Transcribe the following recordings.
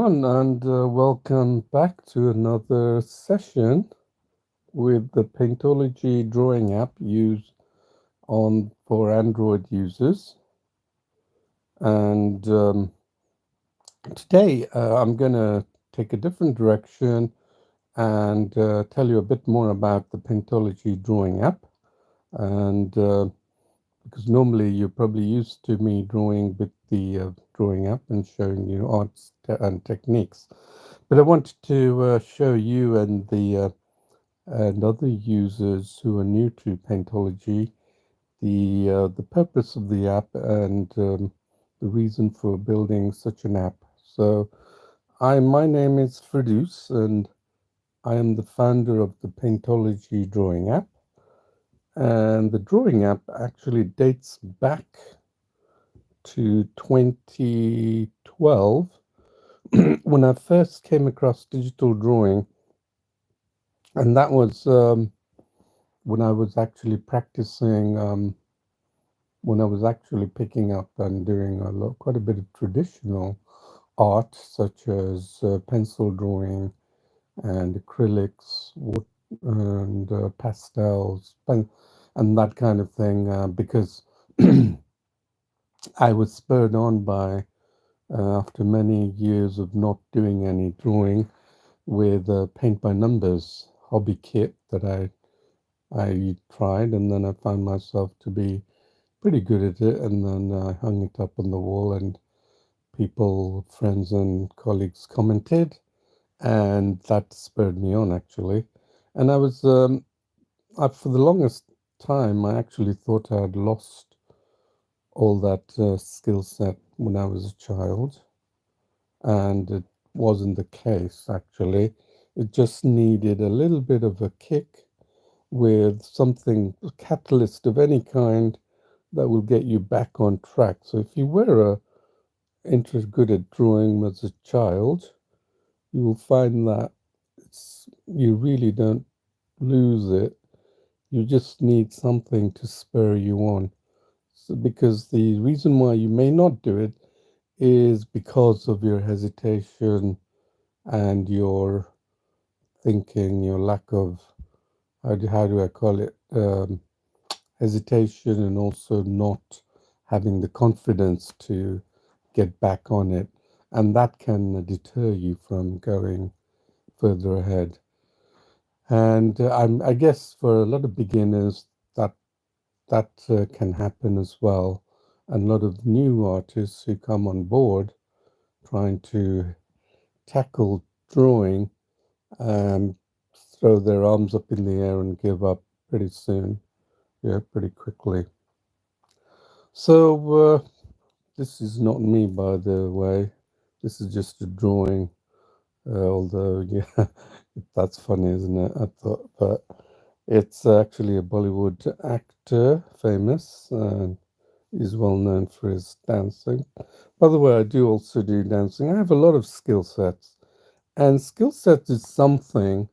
everyone, and welcome back to another session with the Paintology drawing app used on for Android users. And today I'm going to take a different direction and tell you a bit more about the Paintology drawing app. And because normally you're probably used to me drawing with the drawing app and showing you arts and techniques. But I wanted to show you and other users who are new to Paintology the purpose of the app and the reason for building such an app. So my name is Ferdouse and I am the founder of the Paintology drawing app. And the drawing app actually dates back to 2012 when I first came across digital drawing, and that was when I was actually practicing, when I was actually picking up and doing quite a bit of traditional art, such as pencil drawing and acrylics, and pastels, and that kind of thing, because I was spurred on by, after many years of not doing any drawing, with a paint by numbers hobby kit that I tried, and then I found myself to be pretty good at it, and then I hung it up on the wall, and people, friends and colleagues commented, and that spurred me on actually. And for the longest time, I actually thought I had lost all that skill set when I was a child, and it wasn't the case actually. It just needed a little bit of a kick with something, a catalyst of any kind that will get you back on track. So if you were good at drawing as a child, you will find that you really don't lose it. You just need something to spur you on. So, because the reason why you may not do it is because of your hesitation and your thinking, your lack of, how do I call it? Hesitation, and also not having the confidence to get back on it. And that can deter you from going further ahead. And I guess for a lot of beginners, that can happen as well. And a lot of new artists who come on board trying to tackle drawing um, throw their arms up in the air and give up pretty soon, yeah, pretty quickly. So this is not me, by the way. This is just a drawing. Although, yeah, that's funny, isn't it? I thought, but it's actually a Bollywood actor, famous, and he's well known for his dancing. By the way, I do also do dancing. I have a lot of skill sets, and skill sets is something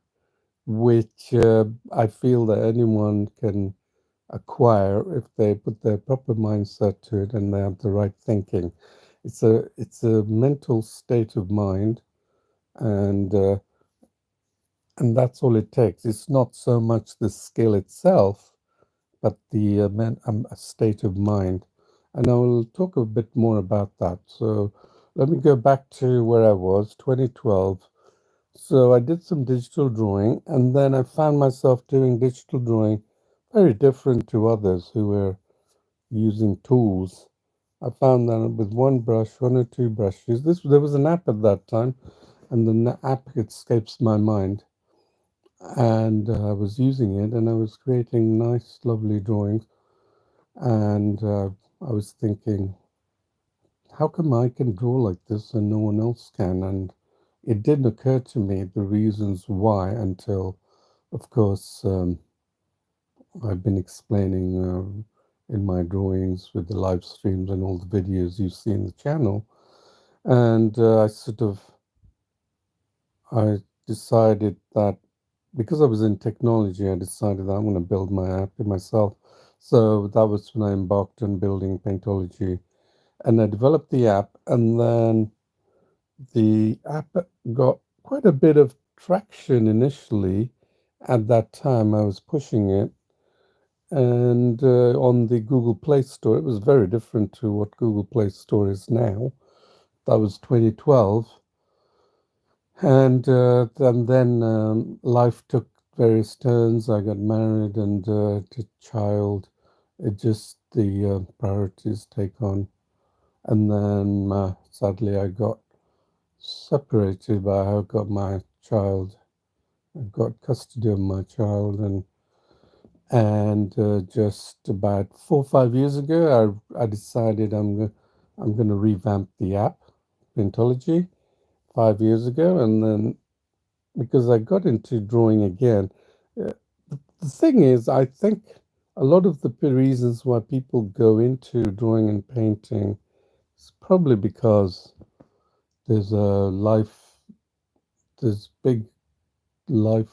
which I feel that anyone can acquire if they put their proper mindset to it and they have the right thinking. It's a mental state of mind, and and that's all it takes. It's not so much the skill itself, but the a state of mind. And I will talk a bit more about that. So let me go back to where I was, 2012. So I did some digital drawing, and then I found myself doing digital drawing very different to others who were using tools. I found that with one brush, one or two brushes. There was an app at that time, and the app escapes my mind. And I was using it, and I was creating nice, lovely drawings. And I was thinking, how come I can draw like this and no one else can? And it didn't occur to me the reasons why until, of course, I've been explaining in my drawings with the live streams and all the videos you see in the channel. And I decided that because I was in technology, I decided that I'm going to build my app myself. So that was when I embarked on building Paintology. And I developed the app, and then The app got quite a bit of traction initially. At that time, I was pushing it, and on the Google Play Store, it was very different to what Google Play Store is now. That was 2012, and then life took various turns. I got married and to child. It just the priorities take on, and then sadly I got separated. By I got my child. I got custody of my child, and just about 4 or 5 years ago, I decided I'm going to revamp the app, Paintology, 5 years ago, and then because I got into drawing again. uh, The thing is, I think a lot of the reasons why people go into drawing and painting is probably because there's a life, there's big life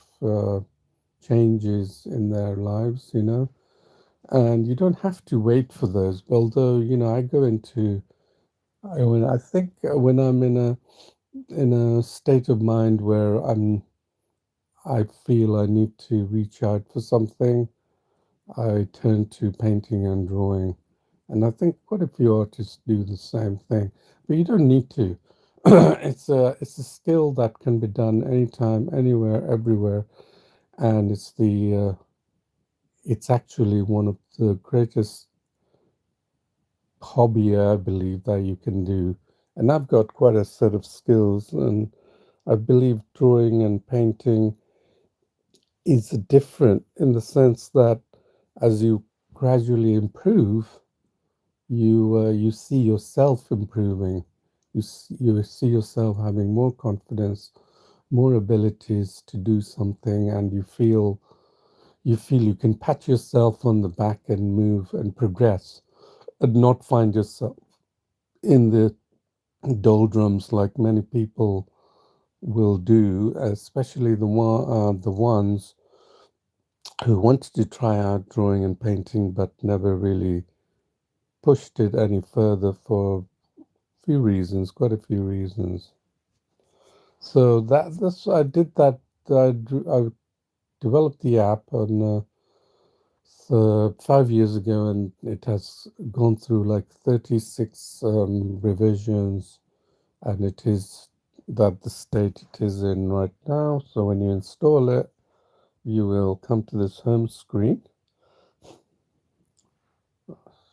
changes in their lives, and you don't have to wait for those. Although, I go into, I think when I'm in a state of mind where I feel I need to reach out for something, I turn to painting and drawing. And I think quite a few artists do the same thing, but you don't need to. It's a skill that can be done anytime, anywhere, everywhere, and it's actually one of the greatest hobby I believe that you can do. And I've got quite a set of skills, and I believe drawing and painting is different in the sense that as you gradually improve, you see yourself improving. You see yourself having more confidence, more abilities to do something, and you feel you can pat yourself on the back and move and progress, and not find yourself in the doldrums like many people will do, especially the ones who wanted to try out drawing and painting but never really pushed it any further for few reasons, quite a few reasons. So that's I did that. I developed the app on 5 years ago, and it has gone through like 36 revisions, and it is that the state it is in right now. So when you install it, you will come to this home screen.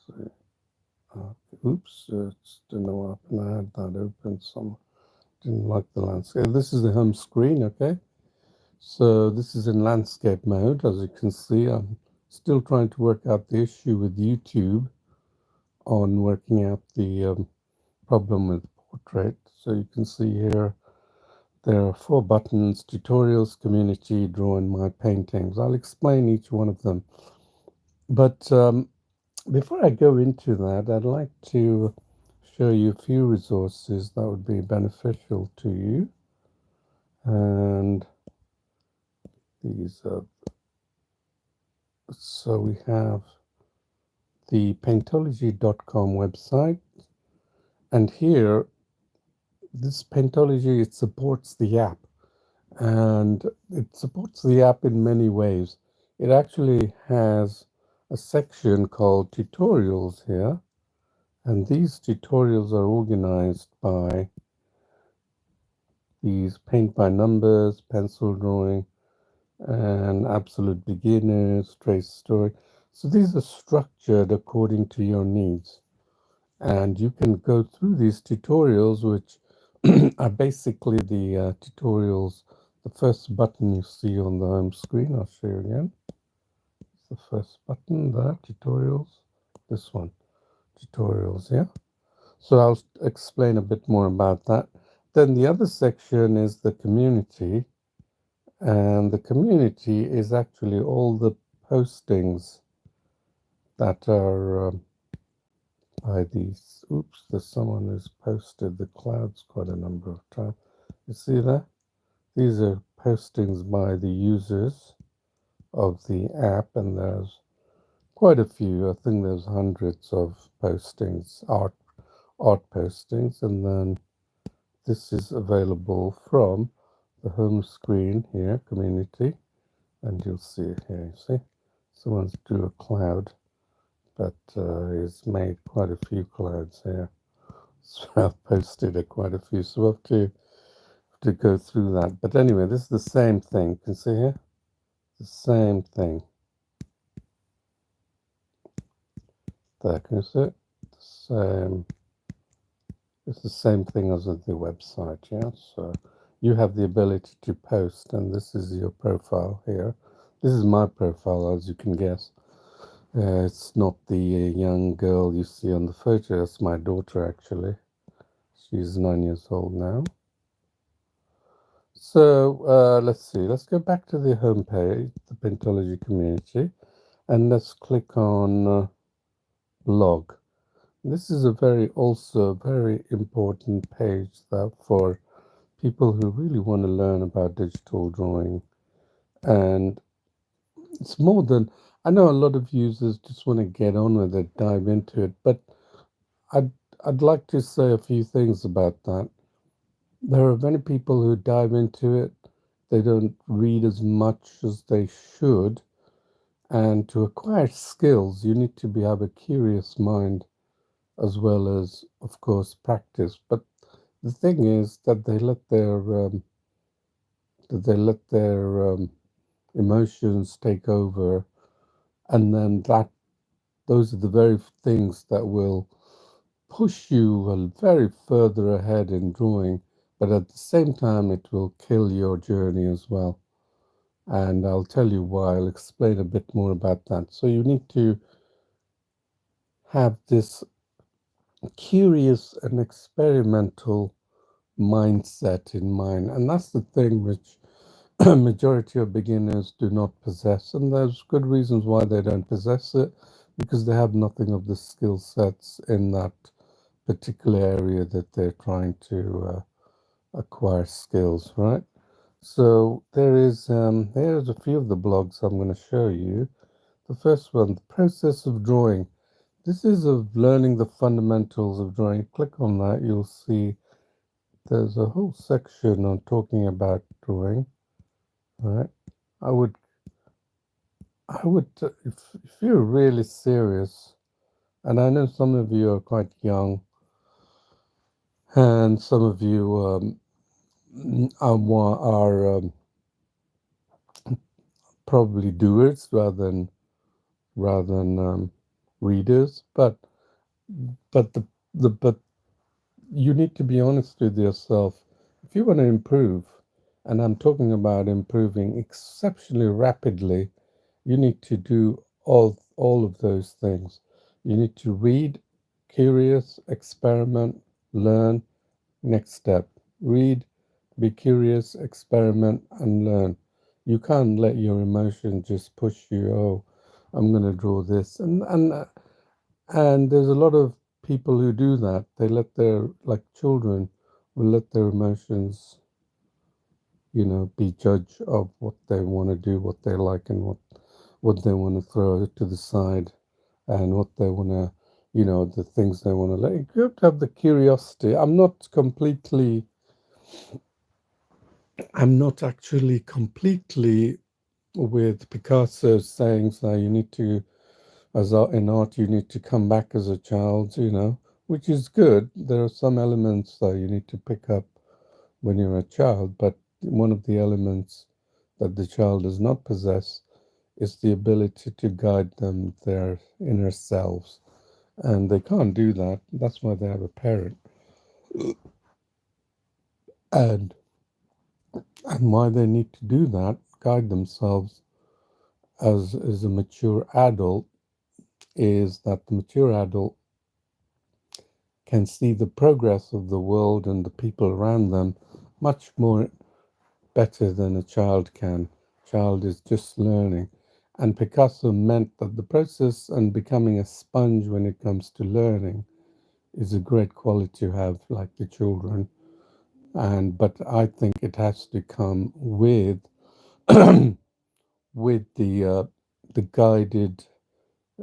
So, oops, didn't know what happened. I had that open. Some didn't like the landscape. This is the home screen, okay? So this is in landscape mode. As you can see, I'm still trying to work out the issue with YouTube on working out the problem with portrait. So you can see here, there are 4 buttons: tutorials, community, draw, and my paintings. I'll explain each one of them. But before I go into that, I'd like to show you a few resources that would be beneficial to you. And these are, so we have the Paintology.com website, and here, this Paintology, it supports the app, and it supports the app in many ways. It actually has a section called tutorials here, and these tutorials are organized by these paint by numbers, pencil drawing, and absolute beginners, trace story. So these are structured according to your needs. And you can go through these tutorials, which are basically the tutorials. The first button you see on the home screen, I'll show you again. It's the first button, the tutorials. This one, tutorials, yeah. So I'll explain a bit more about that. Then the other section is the community. And the community is actually all the postings that are by these. Oops, there's someone who's posted the clouds quite a number of times. You see that? These are postings by the users of the app, and there's quite a few. I think there's hundreds of postings, art postings, and then this is available from the home screen here, community, and you'll see it here. You see, someone's drew a cloud, but he's made quite a few clouds here. So I've posted quite a few, so we'll have to go through that. But anyway, this is the same thing. You can see here, the same thing. There, can you see it? The same. It's the same thing as on the website, yeah? So you have the ability to post, and this is your profile here. This is my profile, as you can guess. It's not the young girl you see on the photo. It's my daughter, actually. She's 9 years old now. So let's see. Let's go back to the homepage, the Paintology community, and let's click on blog. This is also a very important page that for people who really want to learn about digital drawing. And it's more than, I know a lot of users just want to get on with it, dive into it, but I'd, I'd like to say a few things about that. There are many people who dive into it, they don't read as much as they should. And to acquire skills, you need to have a curious mind as well as, of course, practice. But the thing is that they let their emotions take over, and then those are the very things that will push you very further ahead in drawing, but at the same time it will kill your journey as well. And I'll tell you why. I'll explain a bit more about that. So you need to have this curious and experimental mindset in mind, and that's the thing which majority of beginners do not possess, and there's good reasons why they don't possess it, because they have nothing of the skill sets in that particular area that they're trying to acquire skills, right? So there's a few of the blogs I'm going to show you. The first one, the process of drawing. This is of learning the fundamentals of drawing. Click on that, you'll see there's a whole section on talking about drawing, right? I would if you're really serious, and I know some of you are quite young, and some of you are probably doers rather than readers, but you need to be honest with yourself. If you want to improve, and I'm talking about improving exceptionally rapidly, you need to do all of those things. You need to read, curious, experiment, learn. Next step, read, be curious, experiment, and learn. You can't let your emotion just push you. Oh, I'm going to draw this, and there's a lot of people who do that. They let their, like children, will let their emotions, be judge of what they want to do, what they like, and what they want to throw to the side, and what they want to, the things they want to let. You have to have the curiosity. I'm not actually completely with Picasso's sayings that you need to, in art, you need to come back as a child, which is good. There are some elements that you need to pick up when you're a child, but one of the elements that the child does not possess is the ability to guide them their inner selves. And they can't do that. That's why they have a parent. And why they need to do that, guide themselves as a mature adult, is that the mature adult can see the progress of the world and the people around them much more better than a child can. Child is just learning. And Picasso meant that the process and becoming a sponge when it comes to learning is a great quality to have, like the children. But I think it has to come with with the guided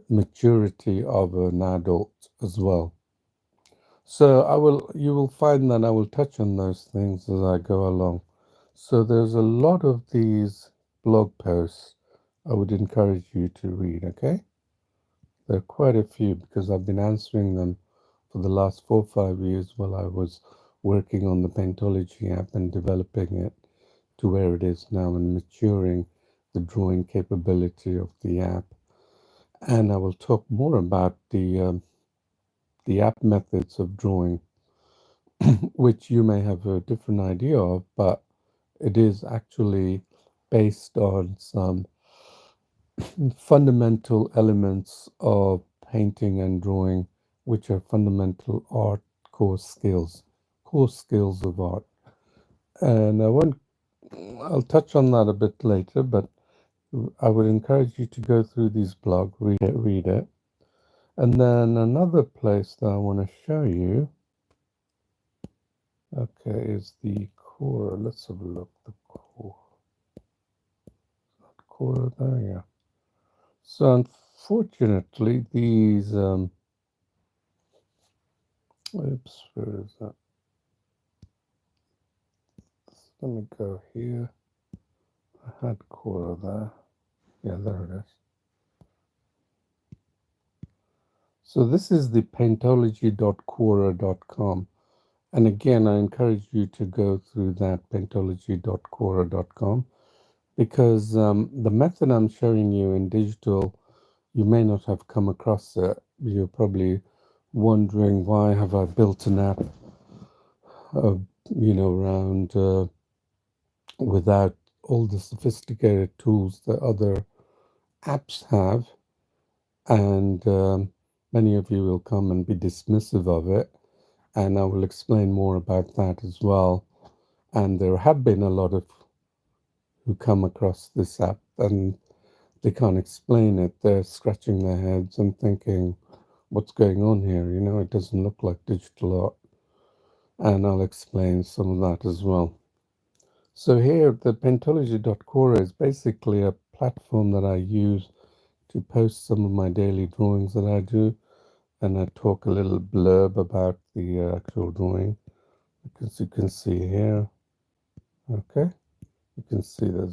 maturity of an adult as well. So you will find that I will touch on those things as I go along. So there's a lot of these blog posts I would encourage you to read, okay? There are quite a few because I've been answering them for the last 4 or 5 years while I was working on the Paintology app and developing it to where it is now and maturing the drawing capability of the app. And I will talk more about the app methods of drawing, which you may have a different idea of, but it is actually based on some fundamental elements of painting and drawing, which are fundamental art core skills of art. And I'll touch on that a bit later, but I would encourage you to go through these blogs, read it. And then another place that I want to show you, okay, is the core. Let's have a look. The core there, yeah. So unfortunately, these oops, where is that? Let me go here. I had core there. Yeah, there it is. So this is the paintology.quora.com. And again, I encourage you to go through that paintology.quora.com because the method I'm showing you in digital, you may not have come across it. You're probably wondering why have I built an app, uh, around without all the sophisticated tools that other apps have, and many of you will come and be dismissive of it, and I will explain more about that as well. And there have been a lot of who come across this app and they can't explain it. They're scratching their heads and thinking, what's going on here? It doesn't look like digital art. And I'll explain some of that as well. So here, the Paintology.Quora is basically a platform that I use to post some of my daily drawings that I do, and I talk a little blurb about the actual drawing, as you can see here. Okay, you can see I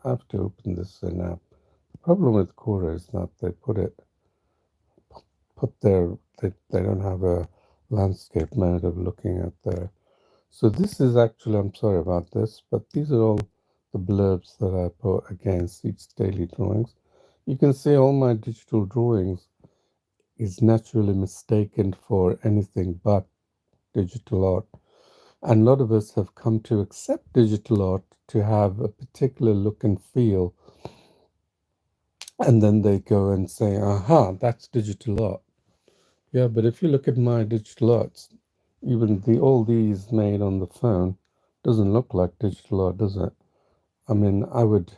have to open this app. The problem with Quora is that they they don't have a landscape mode of looking at their. So this is actually, I'm sorry about this, but these are all the blurbs that I put against each daily drawings. You can see all my digital drawings is naturally mistaken for anything but digital art. And a lot of us have come to accept digital art to have a particular look and feel. And then they go and say, aha, that's digital art. Yeah, but if you look at my digital arts, even all these made on the phone doesn't look like digital art, does it? I mean, I would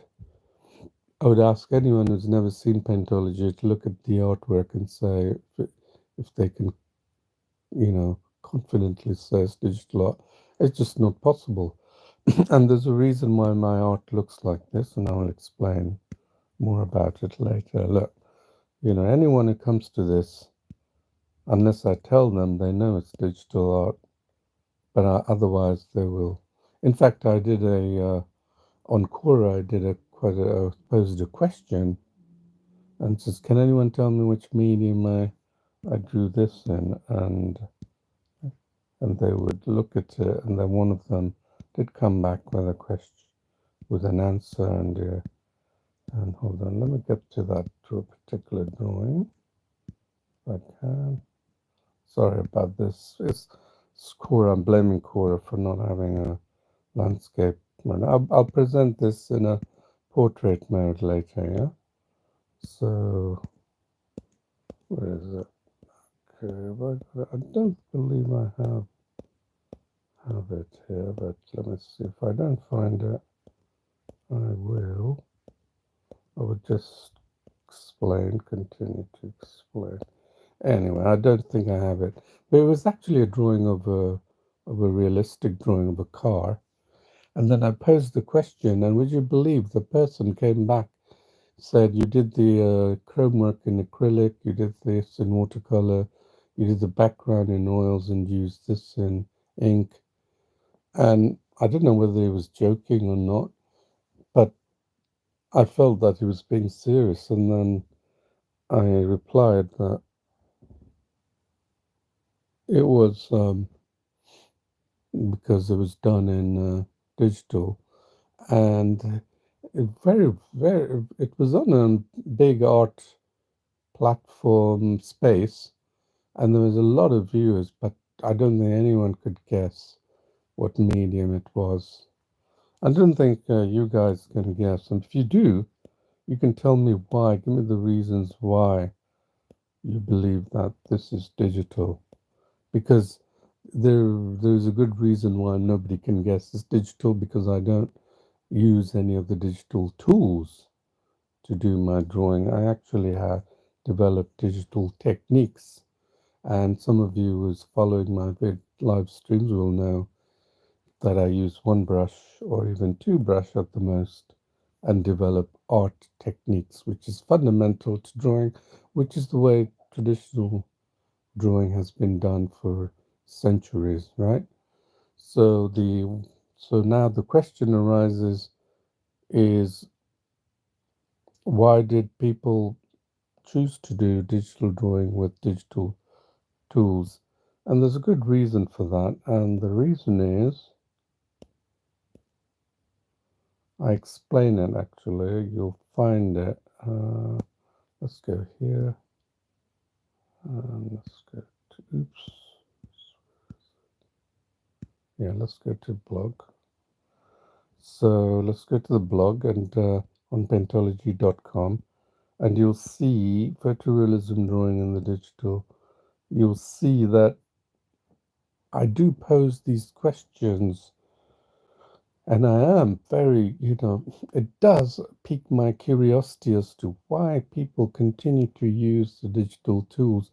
ask anyone who's never seen Paintology to look at the artwork and say if they can, confidently say it's digital art. It's just not possible. And there's a reason why my art looks like this, and I'll explain more about it later. Look, anyone who comes to this, unless I tell them, they know it's digital art, but otherwise they will. In fact, I did on Quora, I posed a question and says, "Can anyone tell me which medium I drew this in?" And they would look at it, and then one of them did come back with a question, with an answer, and hold on, let me get to a particular drawing, if I can. Sorry about this. It's Quora. I'm blaming Quora for not having a landscape mode. I'll present this in a portrait mode later, yeah? So, where is it? Okay, I don't believe I have it here, but let me see. If I don't find it, I will just continue to explain. Anyway, I don't think I have it. But it was actually a drawing of a realistic drawing of a car. And then I posed the question, and would you believe the person came back, said, you did the chrome work in acrylic, you did this in watercolor, you did the background in oils and used this in ink. And I didn't know whether he was joking or not, but I felt that he was being serious. And then I replied that it was because it was done in digital. And it was on a big art platform space, and there was a lot of viewers, but I don't think anyone could guess what medium it was. I don't think you guys can guess. And if you do, you can tell me why. Give me the reasons why you believe that this is digital. Because there's a good reason why nobody can guess it's digital, because I don't use any of the digital tools to do my drawing. I actually have developed digital techniques. And some of you who's following my live streams will know that I use one brush or even two brush at the most and develop art techniques, which is fundamental to drawing, which is the way traditional drawing has been done for centuries, right? So now the question arises is, why did people choose to do digital drawing with digital tools? And there's a good reason for that. And the reason is, I explain it actually. You'll find it. Let's go here. Let's go to, oops. Yeah, let's go to blog. So let's go to the blog and on Paintology.com, and you'll see photorealism drawing in the digital. You'll see that I do pose these questions, and I am very, it does pique my curiosity as to why people continue to use the digital tools.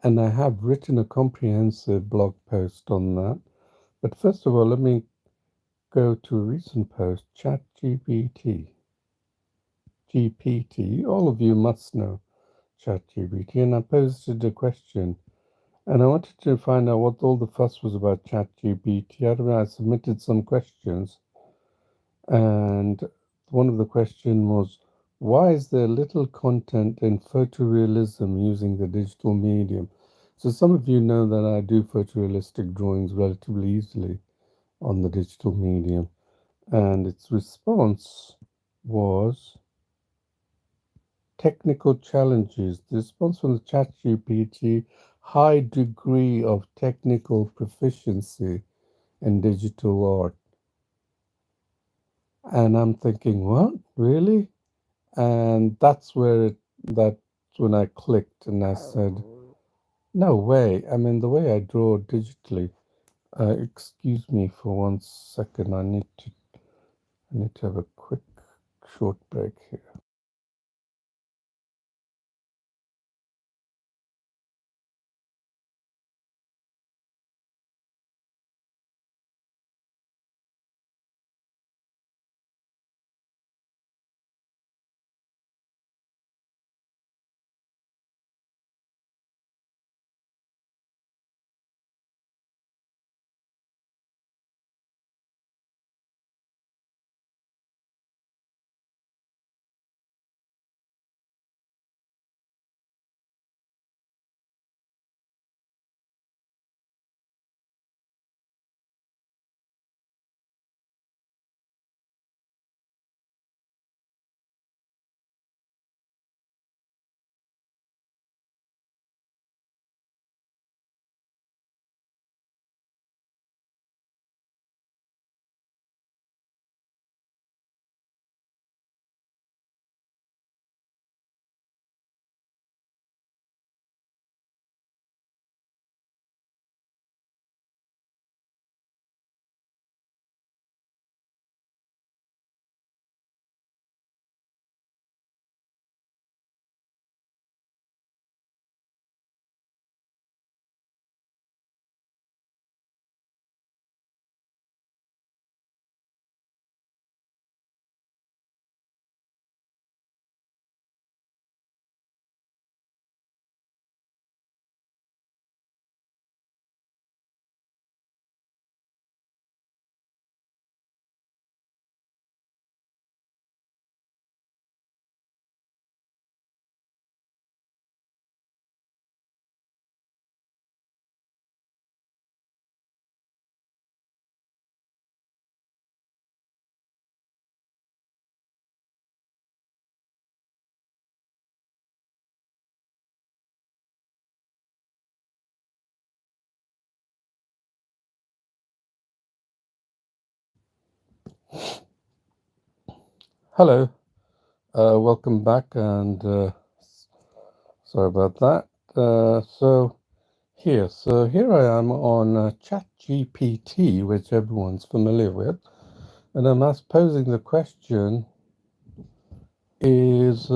And I have written a comprehensive blog post on that. But first of all, let me go to a recent post, ChatGPT. GPT, all of you must know ChatGPT, and I posted a question. And I wanted to find out what all the fuss was about ChatGPT. I submitted some questions, and one of the questions was, why is there little content in photorealism using the digital medium? So some of you know that I do photorealistic drawings relatively easily on the digital medium. And its response was technical challenges. The response from the ChatGPT, high degree of technical proficiency in digital art. And I'm thinking, what? Really? And that's when I clicked and I said, no way. I mean, the way I draw digitally, excuse me for 1 second. I need to have a quick short break here. Hello, welcome back, and sorry about that. So here I am on ChatGPT, which everyone's familiar with, and I'm posing the question: Is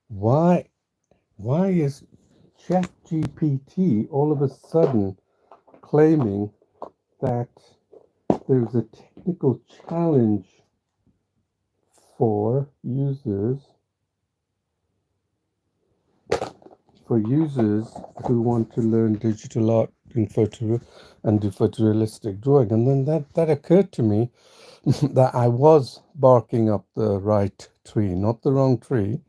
why why is ChatGPT all of a sudden claiming that there's a technical challenge for users who want to learn digital art in photo and do photorealistic drawing? And then that occurred to me that I was barking up the right tree, not the wrong tree.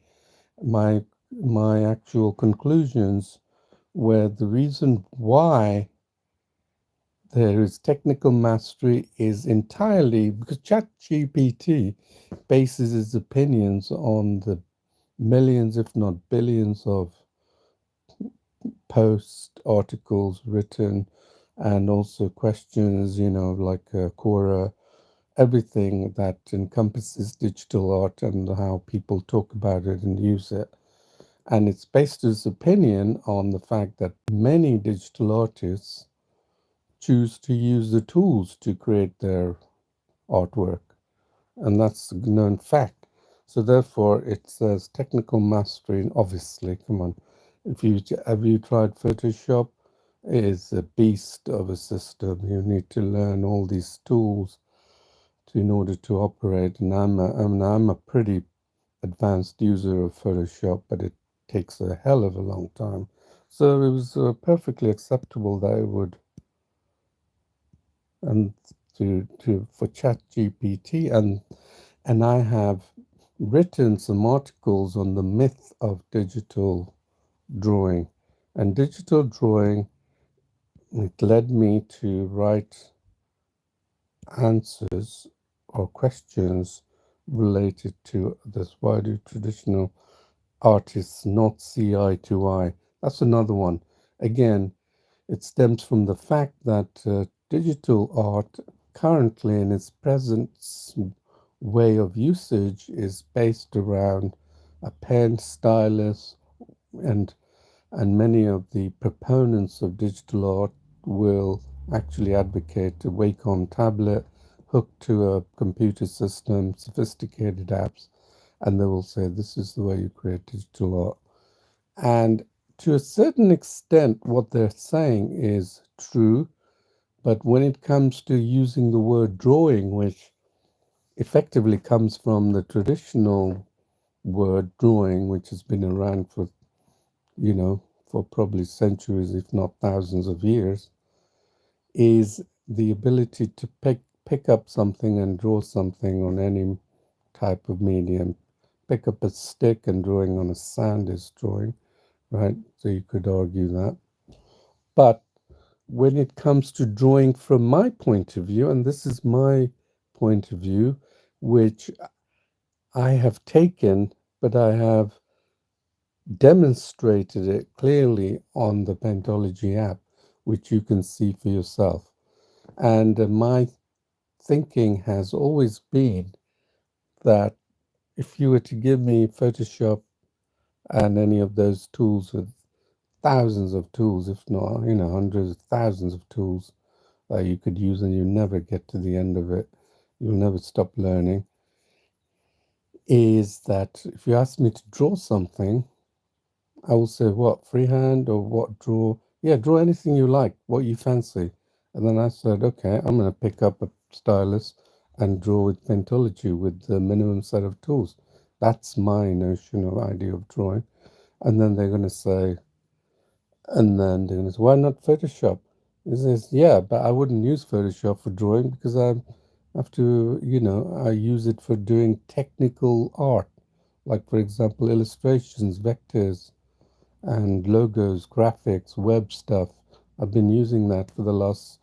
My actual conclusions were the reason why there is technical mastery is entirely because ChatGPT bases its opinions on the millions, if not billions, of posts, articles written, and also questions, like Quora, everything that encompasses digital art and how people talk about it and use it. And it's based its opinion on the fact that many digital artists choose to use the tools to create their artwork. And that's a known fact. So therefore, it says technical mastery, and obviously, come on, if you have you tried Photoshop, it is a beast of a system. You need to learn all these tools in order to operate. And I'm a pretty advanced user of Photoshop, but it takes a hell of a long time. So it was perfectly acceptable that it would, and to for ChatGPT, and I have written some articles on the myth of digital drawing. And digital drawing, it led me to write answers or questions related to this: why do traditional artists not see eye to eye? That's another one. Again, it stems from the fact that digital art currently in its present way of usage is based around a pen, stylus, and many of the proponents of digital art will actually advocate a Wacom tablet hooked to a computer system, sophisticated apps, and they will say this is the way you create digital art. And to a certain extent, what they're saying is true, but when it comes to using the word drawing, which effectively comes from the traditional word drawing, which has been around for, for probably centuries, if not thousands of years, is the ability to pick up something and draw something on any type of medium. Pick up a stick and drawing on a sand is drawing, right? So you could argue that. But when it comes to drawing from my point of view, and this is my point of view, which I have taken, but I have demonstrated it clearly on the Paintology app, which you can see for yourself. And my thinking has always been that if you were to give me Photoshop and any of those tools with thousands of tools, if not, hundreds of thousands of tools that you could use and you never get to the end of it, you'll never stop learning, is that if you ask me to draw something, I will say, what, freehand or what, draw? Yeah, draw anything you like, what you fancy. And then I said, okay, I'm going to pick up a stylus and draw with Paintology with the minimum set of tools. That's my notion or idea of drawing. And then they're going to say, why not Photoshop? He says, yeah, but I wouldn't use Photoshop for drawing because I have to, I use it for doing technical art, like, for example, illustrations, vectors, and logos, graphics, web stuff. I've been using that for the last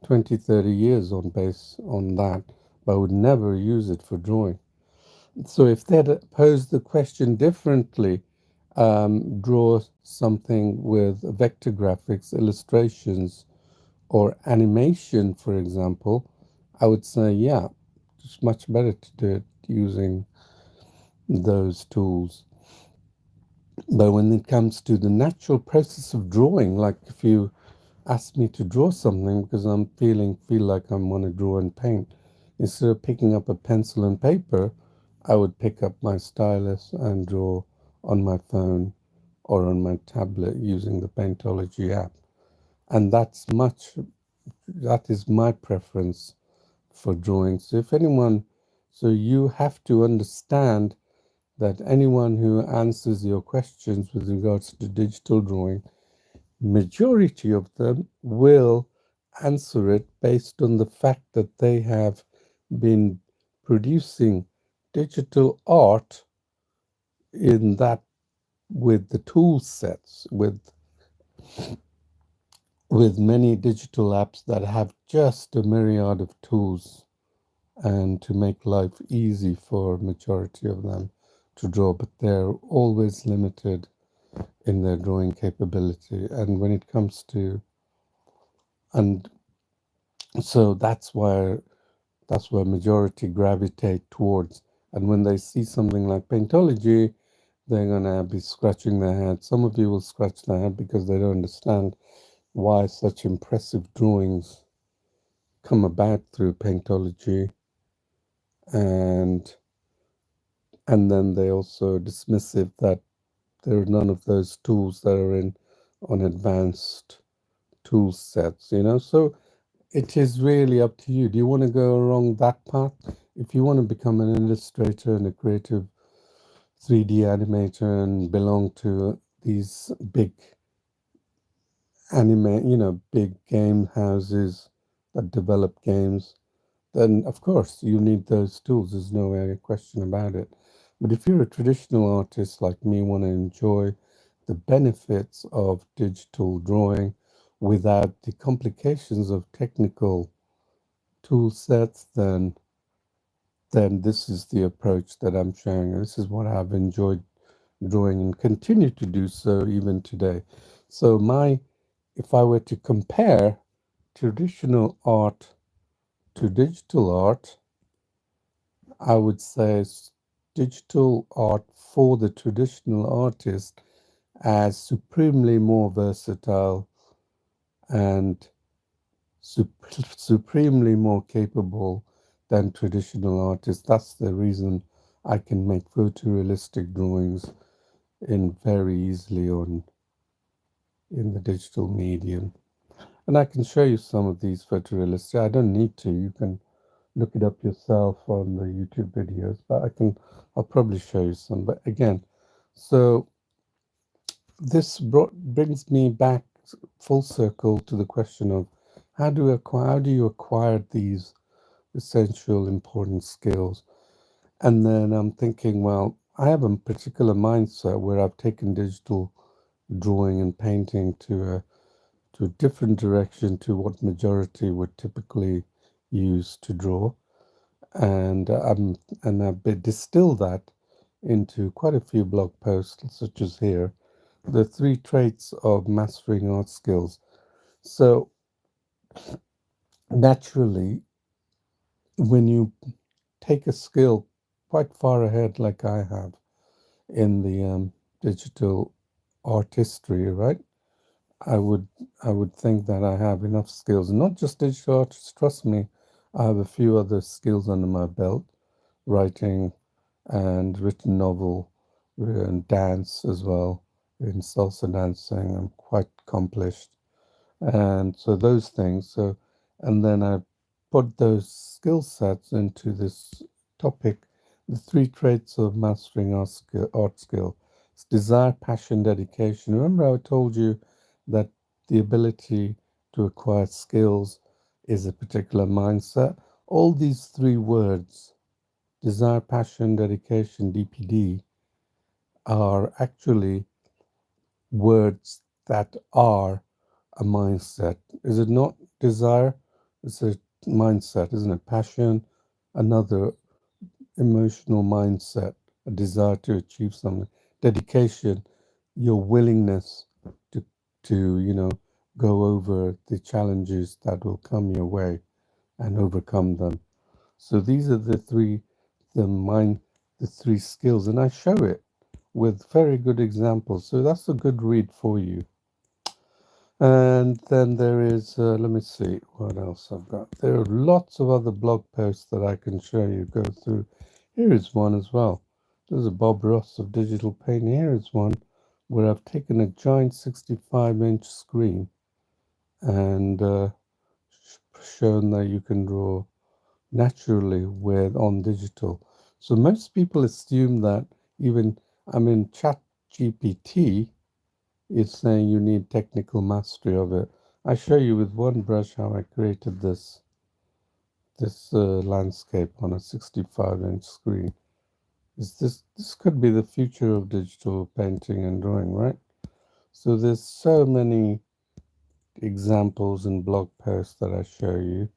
20, 30 years on base on that, but I would never use it for drawing. So if they'd posed the question differently, draw something with vector graphics, illustrations, or animation, for example, I would say, yeah, it's much better to do it using those tools. But when it comes to the natural process of drawing, like if you ask me to draw something because I'm feel like I want to draw and paint, instead of picking up a pencil and paper, I would pick up my stylus and draw on my phone or on my tablet using the Paintology app. And that is my preference for drawing. So if anyone, so you have to understand that anyone who answers your questions with regards to digital drawing, majority of them will answer it based on the fact that they have been producing digital art in that with the tool sets with many digital apps that have just a myriad of tools and to make life easy for majority of them to draw, but they're always limited in their drawing capability. And when it comes to, and so that's where majority gravitate towards. And when they see something like Paintology, they're gonna be scratching their head. Some of you will scratch their head because they don't understand why such impressive drawings come about through Paintology, and then they also dismissive that there are none of those tools that are in on advanced tool sets, you know. So it is really up to you. Do you want to go along that path? If you want to become an illustrator and a creative 3D animator and belong to these big big game houses that develop games, then of course you need those tools. There's no question about it. But if you're a traditional artist like me, want to enjoy the benefits of digital drawing without the complications of technical tool sets, then this is the approach that I'm showing. This is what I've enjoyed drawing and continue to do so even today. So if I were to compare traditional art to digital art, I would say digital art for the traditional artist as supremely more versatile and supremely more capable than traditional artists. That's the reason I can make photorealistic drawings in very easily in the digital medium. And I can show you some of these photorealistic. I don't need to. You can look it up yourself on the YouTube videos, but I'll probably show you some. But again, so brings me back full circle to the question of how do you acquire these essential important skills? And then I'm thinking, well, I have a particular mindset where I've taken digital drawing and painting to a different direction to what majority would typically use to draw, and I've distilled that into quite a few blog posts, such as here, the 3 traits of mastering art skills. So naturally, when you take a skill quite far ahead, like I have in the digital artistry, right? I would I would think that I have enough skills, not just digital artists. Trust me, I have a few other skills under my belt, writing and written novel and dance as well. In salsa dancing, I'm quite accomplished, and so those things. So, and then I put those skill sets into this topic, the 3 traits of mastering art skill. It's desire, passion, dedication. Remember, I told you that the ability to acquire skills is a particular mindset. All these 3 words, desire, passion, dedication, DPD, are actually words that are a mindset. Is it not desire? It's a mindset, isn't it? Passion, another emotional mindset, a desire to achieve something. Dedication, your willingness to go over the challenges that will come your way and overcome them. So these are the three skills, and I show it with very good examples. So that's a good read for you. And then there is, let me see what else I've got. There are lots of other blog posts that I can show you, go through. Here is one as well. There's a Bob Ross of digital painting. Here is one where I've taken a giant 65-inch screen and shown that you can draw naturally with on digital. So most people assume that even, I mean, Chat GPT is saying you need technical mastery of it. I show you with one brush how I created this landscape on a 65-inch screen. Is this could be the future of digital painting and drawing, right? So there's so many examples and blog posts that I show you.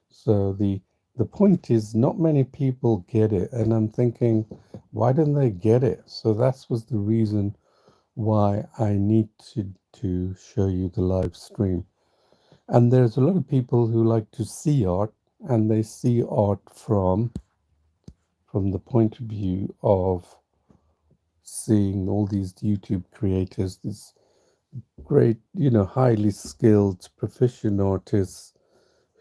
So the point is not many people get it, and I'm thinking, why didn't they get it? So that was the reason why I need to show you the live stream. And there's a lot of people who like to see art, and they see art from the point of view of seeing all these YouTube creators, these great, highly skilled professional artists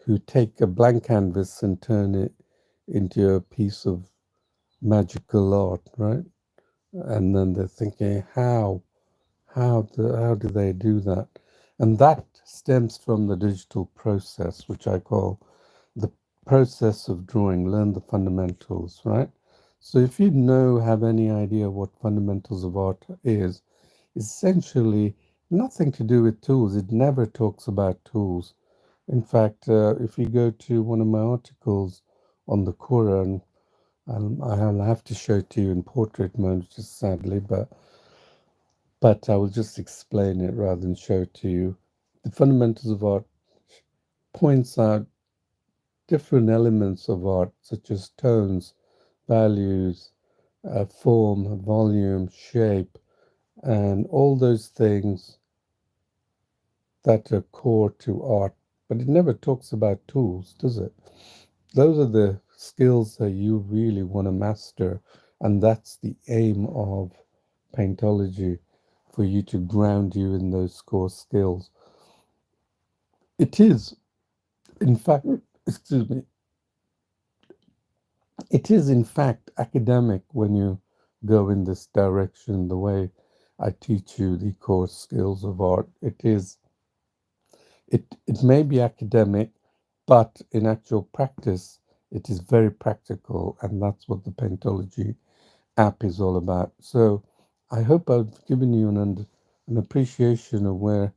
who take a blank canvas and turn it into a piece of magical art, right? And then they're thinking, how do they do that? And that stems from the digital process, which I call the process of drawing. Learn the fundamentals, right? So if you have any idea what fundamentals of art is, essentially nothing to do with tools. It never talks about tools. In fact, if you go to one of my articles on the Quran, I'll have to show it to you in portrait mode, just sadly, but I will just explain it rather than show it to you. The fundamentals of art points out different elements of art, such as tones, values, form, volume, shape, and all those things that are core to art. But it never talks about tools, does it? Those are the skills that you really want to master, and that's the aim of Paintology, for you to ground you in those core skills. It is, in fact, excuse me, it is in fact academic when you go in this direction, the way I teach you the core skills of art. It may be academic, but in actual practice, it is very practical, and that's what the Paintology app is all about. So I hope I've given you an appreciation of where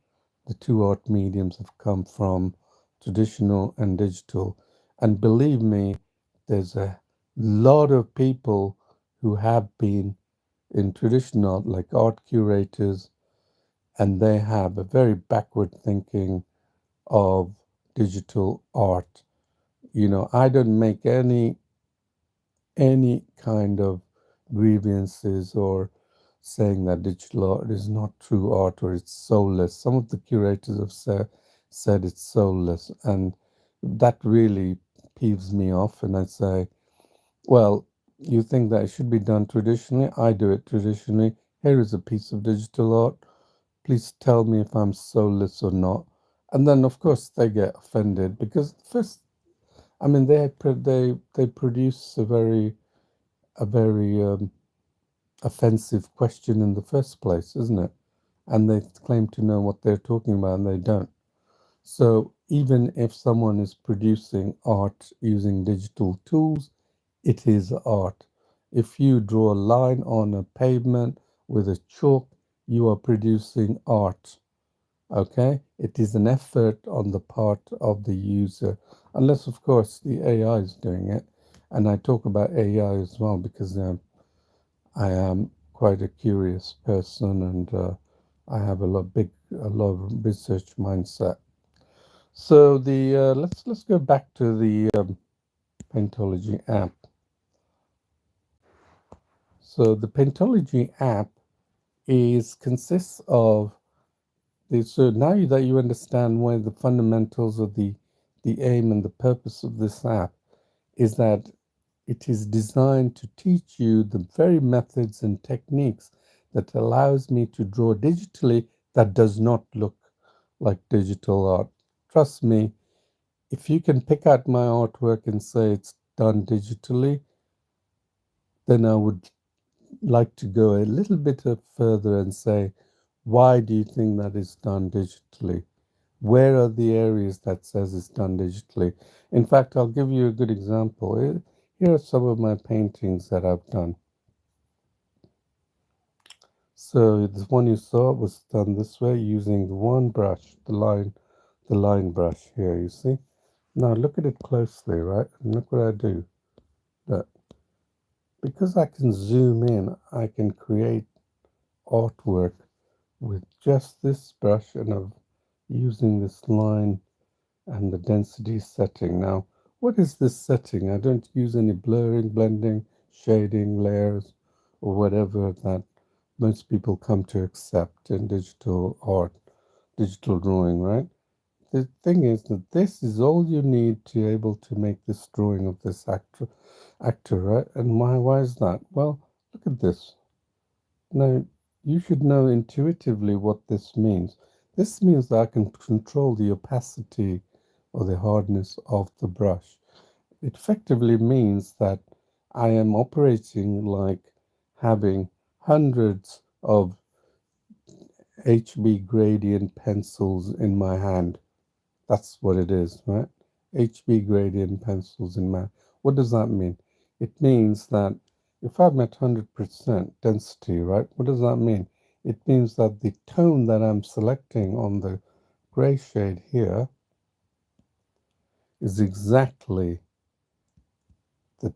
the two art mediums have come from, traditional and digital. And believe me, there's a lot of people who have been in traditional art, like art curators, and they have a very backward thinking of digital art. I don't make any kind of grievances or saying that digital art is not true art or it's soulless. Some of the curators have said it's soulless, and that really peeves me off. And I say, well, you think that it should be done traditionally? I do it traditionally. Here is a piece of digital art. Please tell me if I'm soulless or not. And then, of course, they get offended because first, I mean, they produce a very offensive question in the first place, isn't it? And they claim to know what they're talking about, and they don't. So even if someone is producing art using digital tools, it is art. If you draw a line on a pavement with a chalk, you are producing art. Okay? It is an effort on the part of the user, unless, of course, the AI is doing it. And I talk about AI as well because I am quite a curious person, and I have a lot of research mindset. So the let's go back to the Paintology app. So the Paintology app is consists of so now that you understand why the fundamentals of the aim and the purpose of this app is that it is designed to teach you the very methods and techniques that allows me to draw digitally that does not look like digital art. Trust me, if you can pick out my artwork and say it's done digitally, then I would like to go a little bit further and say, why do you think that is done digitally? Where are the areas that says it's done digitally? In fact, I'll give you a good example. Here are some of my paintings that I've done. So this one you saw was done this way using the one brush, the line brush here, you see? Now look at it closely, right? And look what I do. Look, because I can zoom in, I can create artwork with just this brush and of using this line and the density setting. Now, what is this setting? I don't use any blurring, blending, shading, layers, or whatever that most people come to accept in digital art, digital drawing, right? The thing is that this is all you need to able to make this drawing of this actor, right? And why is that? Well, look at this. Now, you should know intuitively what this means. This means that I can control the opacity or the hardness of the brush. It effectively means that I am operating like having hundreds of HB gradient pencils in my hand. That's what it is, right? HB gradient pencils in my. What does that mean? It means that if I'm at 100% density, right? What does that mean? It means that the tone that I'm selecting on the gray shade here is exactly the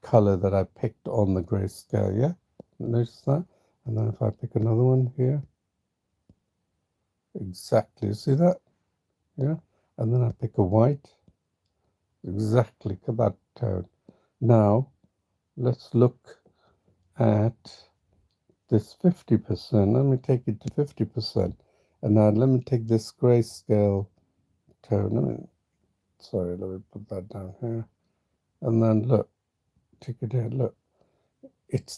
color that I picked on the gray scale, yeah? Notice that? And then if I pick another one here, exactly, see that? Yeah? And then I pick a white, exactly that tone. Now, let's look at this 50%. Let me take it to 50%. And now let me take this grayscale tone. Sorry, let me put that down here. And then look, take it here, look.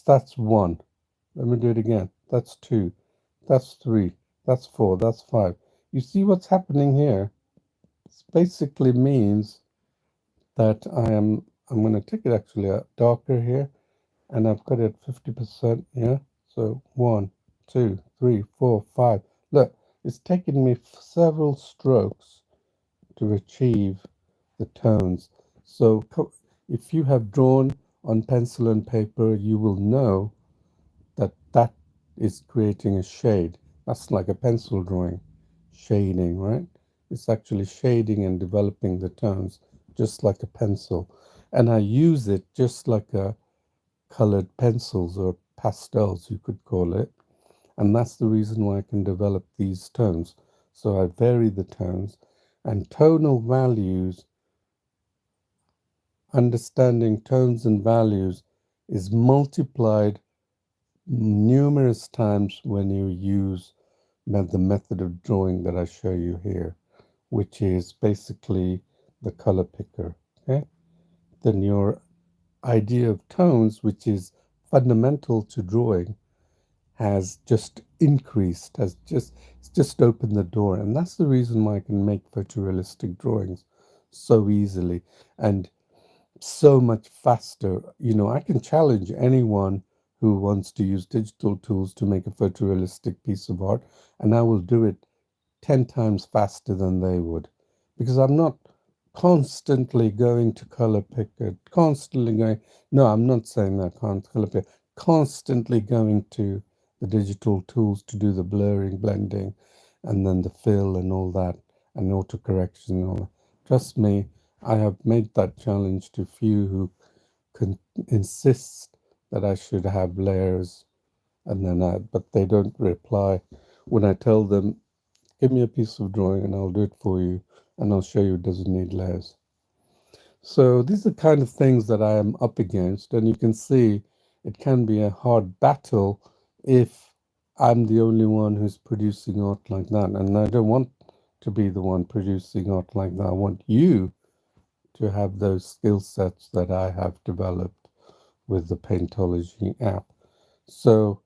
That's one. Let me do it again. That's two. That's three. That's four. That's five. You see what's happening here? It basically means that I'm going to take it actually darker here, and I've got it 50%, yeah? So one, two, three, four, five. Look, it's taken me several strokes to achieve the tones. So if you have drawn on pencil and paper, you will know that is creating a shade. That's like a pencil drawing, shading, right? It's actually shading and developing the tones, just like a pencil. And I use it just like a colored pencils or pastels, you could call it. And that's the reason why I can develop these tones. So I vary the tones and tonal values, understanding tones and values is multiplied numerous times when you use the method of drawing that I show you here, which is basically the color picker. Okay, then your idea of tones, which is fundamental to drawing, has just increased, it's just opened the door, and that's the reason why I can make photorealistic drawings so easily and so much faster. You know, I can challenge anyone who wants to use digital tools to make a photorealistic piece of art, and I will do it 10 times faster than they would, because I'm not constantly going to color pick it, constantly going, no, I'm not saying that, can't color pick, constantly going to the digital tools to do the blurring, blending, and then the fill and all that, and auto correction and all that. Trust me, I have made that challenge to few who can insist that I should have layers, and then but they don't reply when I tell them, give me a piece of drawing and I'll do it for you, and I'll show you it doesn't need layers. So these are the kind of things that I am up against, and you can see it can be a hard battle if I'm the only one who's producing art like that, and I don't want to be the one producing art like that. I want you to have those skill sets that I have developed with the Paintology app. So,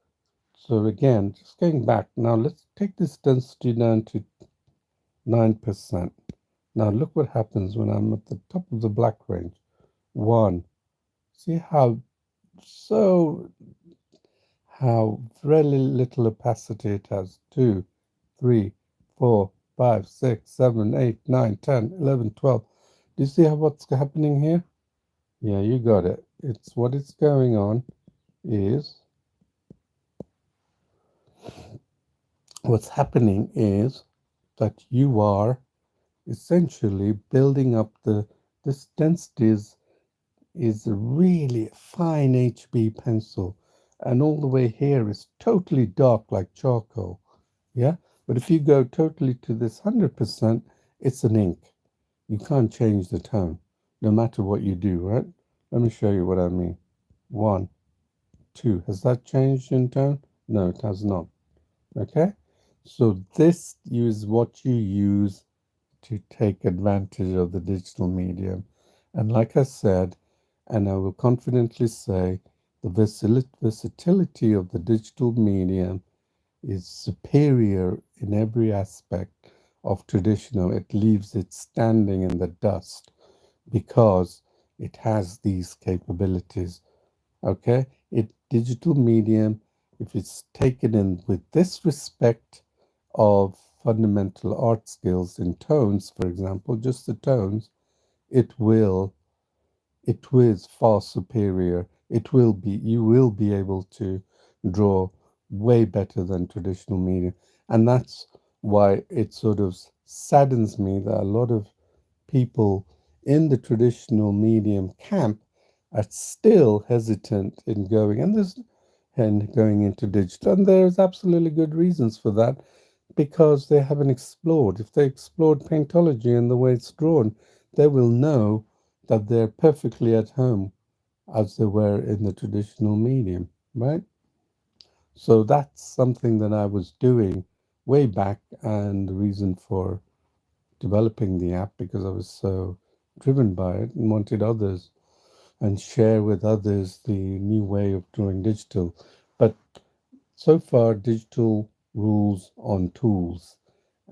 so again, just going back now, let's take this density down to 9%. Now look what happens when I'm at the top of the black range. 1. See so how very little opacity it has. 2, 3, 4, 5, 6, 7, 8, 9, 10, 11, 12. Do you see what's happening here? Yeah, you got it. It's what is going on is what's happening is that you are essentially building up this density is a really fine HB pencil, and all the way here is totally dark like charcoal. Yeah, but if you go totally to this 100%, it's an ink. You can't change the tone, no matter what you do, right? Let me show you what I mean. 1, 2. Has that changed in tone? No, it has not. Okay? So this is what you use to take advantage of the digital medium. And like I said, and I will confidently say, the versatility of the digital medium is superior in every aspect of traditional. It leaves it standing in the dust because it has these capabilities. Okay, it digital medium, if it's taken in with this respect of fundamental art skills in tones, for example, just the tones, it will it is far superior. You will be able to draw way better than traditional media. And that's why it sort of saddens me that a lot of people in the traditional medium camp are still hesitant in going into digital. And there's absolutely good reasons for that because they haven't explored. If they explored paintology and the way it's drawn, they will know that they're perfectly at home as they were in the traditional medium, right? So that's something that I was doing way back, and the reason for developing the app because I was so driven by it and wanted others and share with others the new way of drawing digital. But so far, digital rules on tools,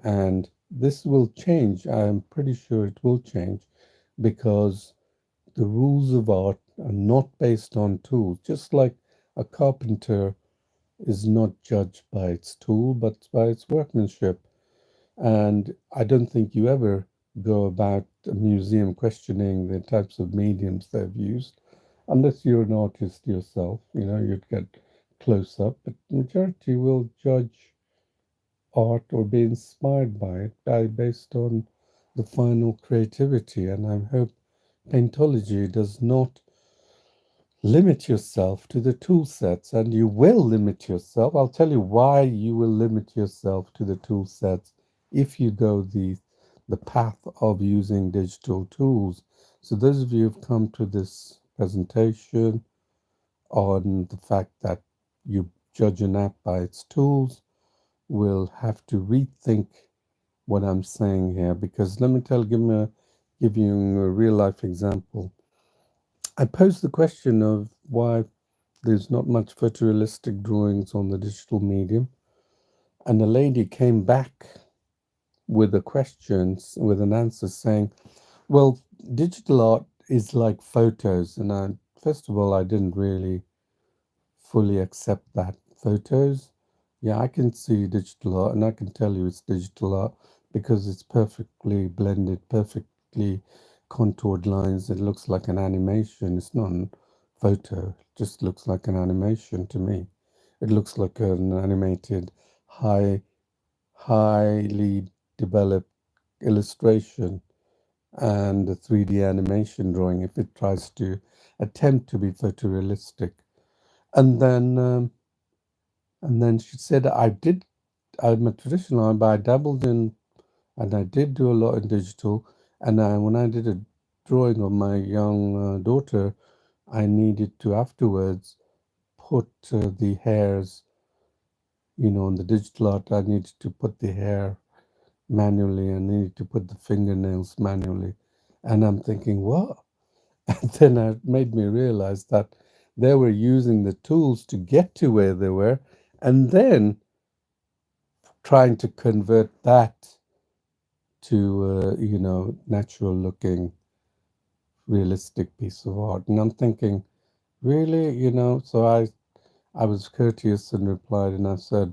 and this will change. I'm pretty sure it will change because the rules of art are not based on tools, just like a carpenter is not judged by its tool, but by its workmanship. And I don't think you ever go about a museum questioning the types of mediums they've used, unless you're an artist yourself. You'd get close up, but majority will judge art or be inspired by it based on the final creativity. And I hope Paintology does not limit yourself to the tool sets, and you will limit yourself. I'll tell you why you will limit yourself to the tool sets if you go the path of using digital tools. So those of you who've come to this presentation on the fact that you judge an app by its tools will have to rethink what I'm saying here, because let me give you a real life example. I posed the question of why there's not much photorealistic drawings on the digital medium, and a lady came back with a question, with an answer saying, "Well, digital art is like photos," and first of all, I didn't really fully accept that. Photos, yeah, I can see digital art, and I can tell you it's digital art because it's perfectly blended, perfectly contoured lines. It looks like an animation. It's not a photo. It just looks like an animation to me. It looks like an animated, highly developed illustration and a 3D animation drawing if it tries to attempt to be photorealistic. And then she said, I'm a traditional art, but I dabbled in, and I did do a lot in digital. And when I did a drawing of my young daughter, I needed to afterwards put the hairs, on the digital art, I needed to put the hair manually. I needed to put the fingernails manually. And I'm thinking, what? And then it made me realize that they were using the tools to get to where they were and then trying to convert that to, natural looking, realistic piece of art. And I'm thinking, really? So I was courteous and replied, and I said,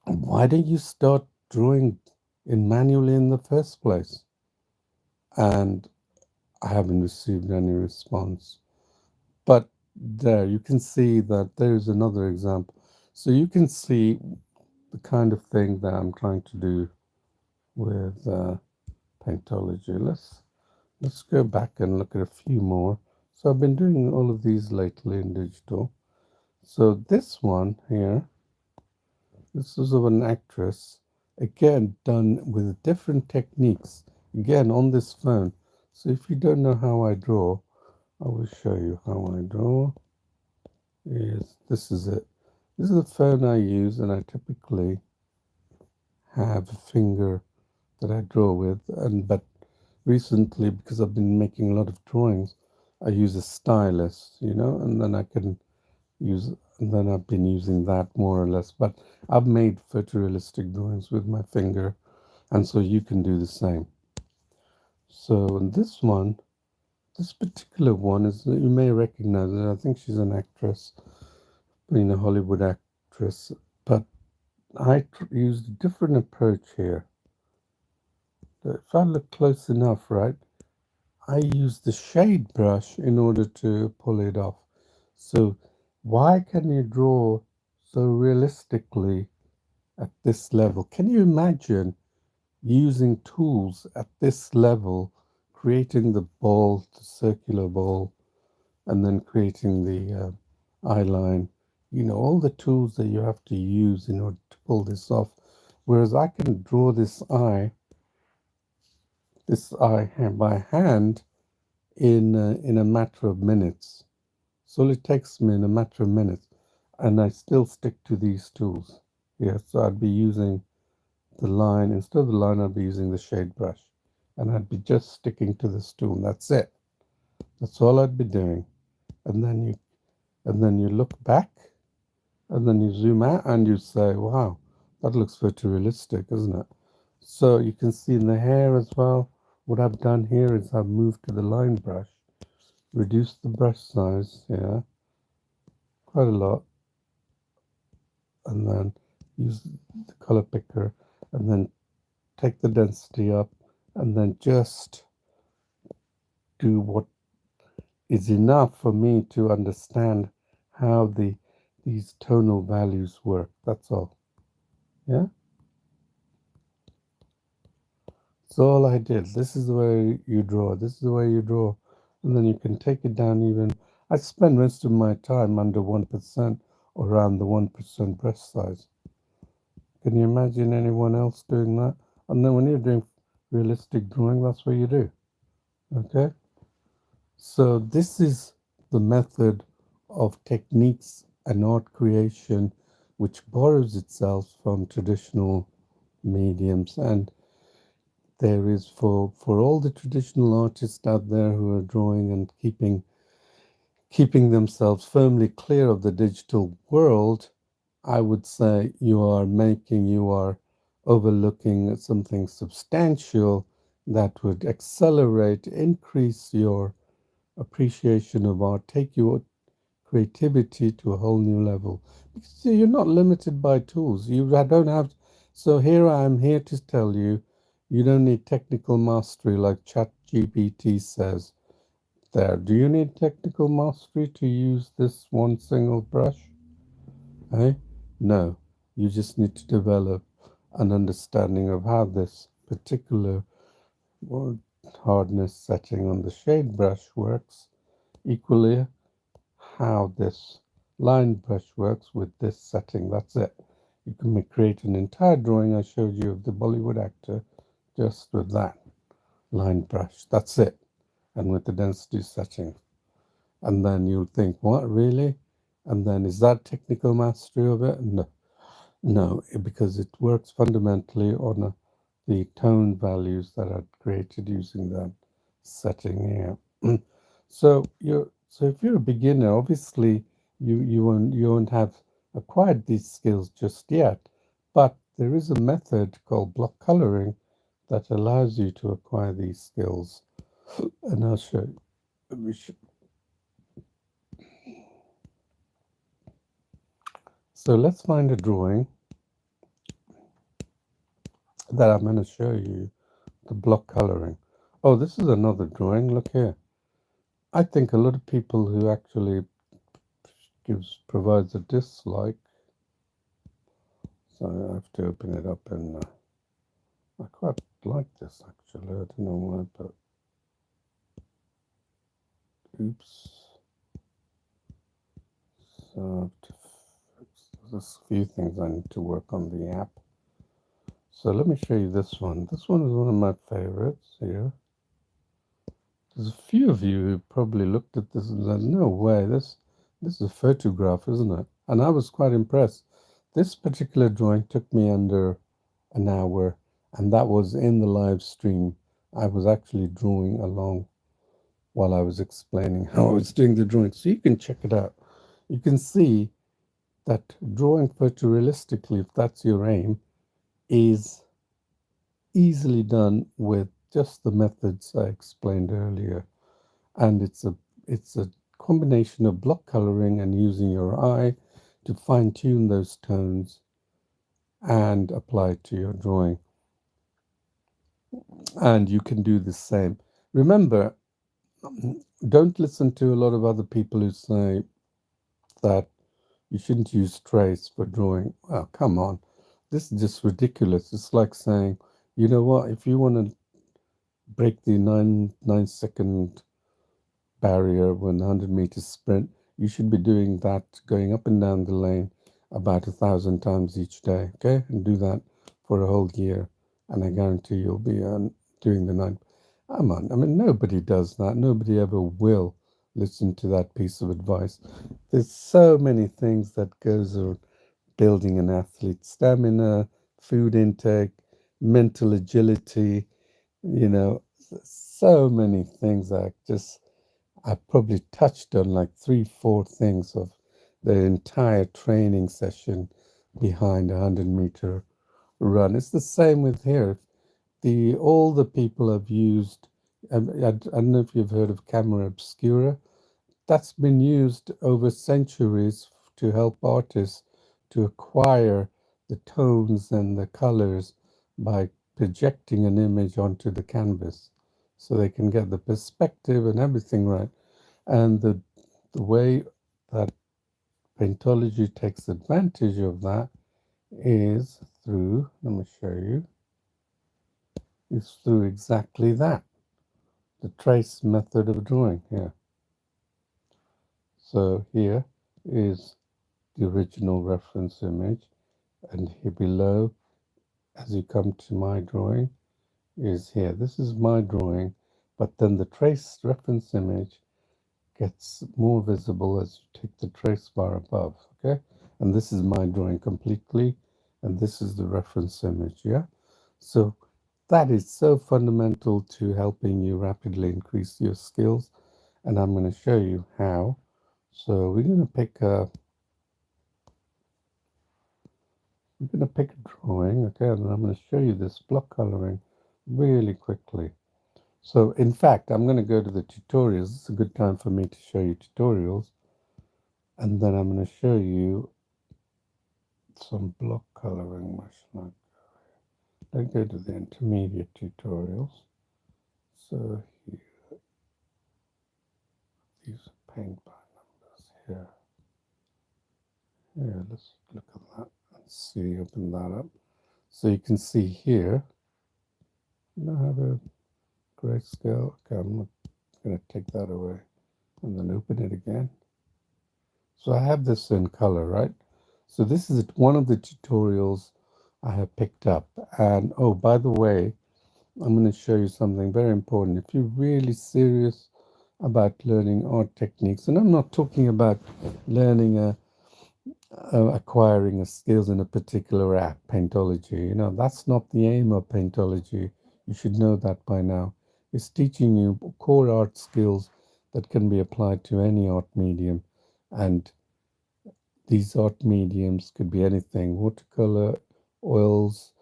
why don't you start drawing in manually in the first place? And I haven't received any response. But there, you can see that there's another example. So you can see the kind of thing that I'm trying to do with Paintology. Let's go back and look at a few more. So I've been doing all of these lately in digital. So this one here, this is of an actress, again done with different techniques, again on this phone. So if you don't know how I draw, I will show you how I draw. Yes, this is it. This is the phone I use, and I typically have a finger that I draw with, and but recently, because I've been making a lot of drawings, I use a stylus, and then I can use, and then I've been using that more or less. But I've made photorealistic drawings with my finger, and so you can do the same. So in this one, this particular one is, you may recognize it. I think she's an actress, being a Hollywood actress, but I used a different approach here. If I look close enough, right, I use the shade brush in order to pull it off. So why can you draw so realistically at this level? Can you imagine using tools at this level, creating the ball, the circular ball, and then creating the eye line? All the tools that you have to use in order to pull this off. Whereas I can draw this eye by hand in a matter of minutes. So it takes me in a matter of minutes, and I still stick to these tools. Yeah, so I'd be using the line, instead of the line, I'd be using the shade brush, and I'd be just sticking to this tool. That's it. That's all I'd be doing. And then you look back, and then you zoom out, and you say, "Wow, that looks photorealistic, isn't it?" So you can see in the hair as well. What I've done here is I've moved to the line brush, reduced the brush size, yeah, quite a lot, and then use the color picker, and then take the density up, and then just do what is enough for me to understand how these tonal values work. That's all. Yeah. So all I did. This is the way you draw. This is the way you draw, and then you can take it down even. I spend most of my time under 1% or around the 1% brush size. Can you imagine anyone else doing that? And then when you're doing realistic drawing, that's what you do. Okay? So this is the method of techniques and art creation which borrows itself from traditional mediums, and there is for all the traditional artists out there who are drawing and keeping themselves firmly clear of the digital world. I would say you are overlooking something substantial that would accelerate, increase your appreciation of art, take your creativity to a whole new level. Because you're not limited by tools. I don't have. So here I am here to tell you, you don't need technical mastery like ChatGPT says. There, do you need technical mastery to use this one single brush? Eh? No, you just need to develop an understanding of how this particular hardness setting on the shade brush works. Equally, how this line brush works with this setting. That's it. You can create an entire drawing I showed you of the Bollywood actor just with that line brush. That's it. And with the density setting. And then you'll think, what, really? And then is that technical mastery of it? No, no, because it works fundamentally on the tone values that are created using that. setting here. So if you're a beginner, obviously you won't have acquired these skills just yet, but there is a method called block coloring that allows you to acquire these skills, and I'll show you. Let me show- So let's find a drawing that I'm going to show you the block coloring. Oh, this is another drawing. Look here. I think a lot of people who actually provides a dislike. So I have to open it up, and I quite like this actually. I don't know why, but oops. So I have to fix. There's a few things I need to work on the app. So let me show you this one. This one is one of my favorites here. There's a few of you who probably looked at this and said, "No way, this is a photograph, isn't it?" And I was quite impressed. This particular drawing took me under an hour, and that was in the live stream. I was actually drawing along while I was explaining how I was doing the drawing. So you can check it out. You can see that drawing photorealistically, if that's your aim, is easily done with just the methods I explained earlier. And it's a combination of block coloring and using your eye to fine tune those tones and apply it to your drawing. And you can do the same. Remember, don't listen to a lot of other people who say that you shouldn't use trace for drawing. Well, come on. This is just ridiculous. It's like saying, you know what, if you want to break the 9 second barrier when 100 meters sprint, you should be doing that going up and down the lane about 1,000 times each day, okay? And do that for a whole year, and I guarantee you'll be doing the 9. Come on, I mean, nobody does that. Nobody ever will listen to that piece of advice. There's so many things that goes on building an athlete: stamina, food intake, mental agility, you know, so many things that just I probably touched on like 3, 4 things of the entire training session behind a 100-meter run. It's the same with here. All the people have used. I don't know if you've heard of camera obscura. That's been used over centuries to help artists to acquire the tones and the colors by projecting an image onto the canvas, so they can get the perspective and everything right. And the way that Paintology takes advantage of that is through, let me show you, is through exactly that, the trace method of drawing here. So here is the original reference image, and here below, as you come to my drawing, is here. This is my drawing, but then the trace reference image gets more visible as you take the trace bar above, okay? And this is my drawing completely, and this is the reference image, yeah? So that is so fundamental to helping you rapidly increase your skills, and I'm going to show you how. So we're going to pick a drawing, okay, and I'm going to show you this block coloring really quickly. So in fact, I'm going to go to the tutorials. It's a good time for me to show you tutorials. And then I'm going to show you some block coloring. I go to the intermediate tutorials. So here, these are paint by numbers here. Yeah, let's look at that and see, open that up. So you can see here, I have a grayscale. Okay, I'm going to take that away and then open it again. So I have this in color, right? So this is one of the tutorials I have picked up. And oh, by the way, I'm going to show you something very important. If you're really serious about learning art techniques, and I'm not talking about learning acquiring a skills in a particular app, Paintology. That's not the aim of Paintology. You should know that by now. It's teaching you core art skills that can be applied to any art medium. And these art mediums could be anything: watercolor, oils,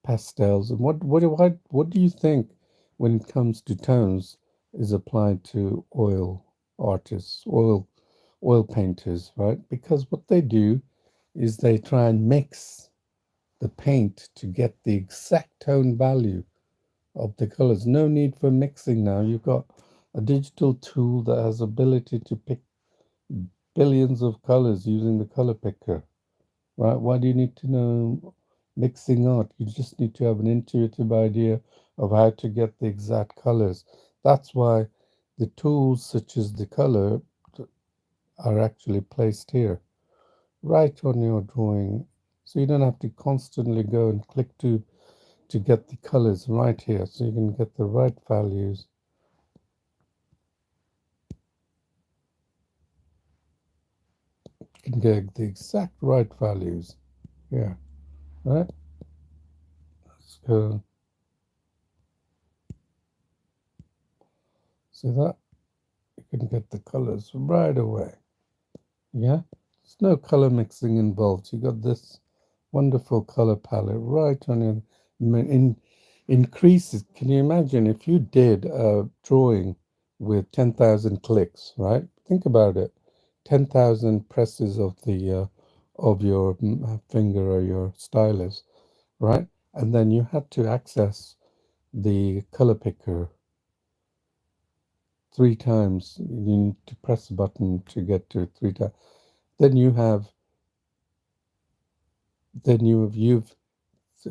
pastels. And what do you think when it comes to tones is applied to oil artists, oil painters, right? Because what they do is they try and mix the paint to get the exact tone value of the colors. No need for mixing now. You've got a digital tool that has ability to pick billions of colors using the color picker, right? Why do you need to know mixing art? You just need to have an intuitive idea of how to get the exact colors. That's why the tools such as the color are actually placed here, right on your drawing. So you don't have to constantly go and click to get the colors right here. So you can get the right values. You can get the exact right values. Yeah, right? Let's go. See that? You can get the colors right away. Yeah? There's no color mixing involved. You got this wonderful color palette right on your increases. Can you imagine if you did a drawing with 10,000 clicks, right? Think about it. 10,000 presses of your finger or your stylus, right? And then you had to access the color picker 3 times. You need to press a button to get to it 3 times. Then you have you've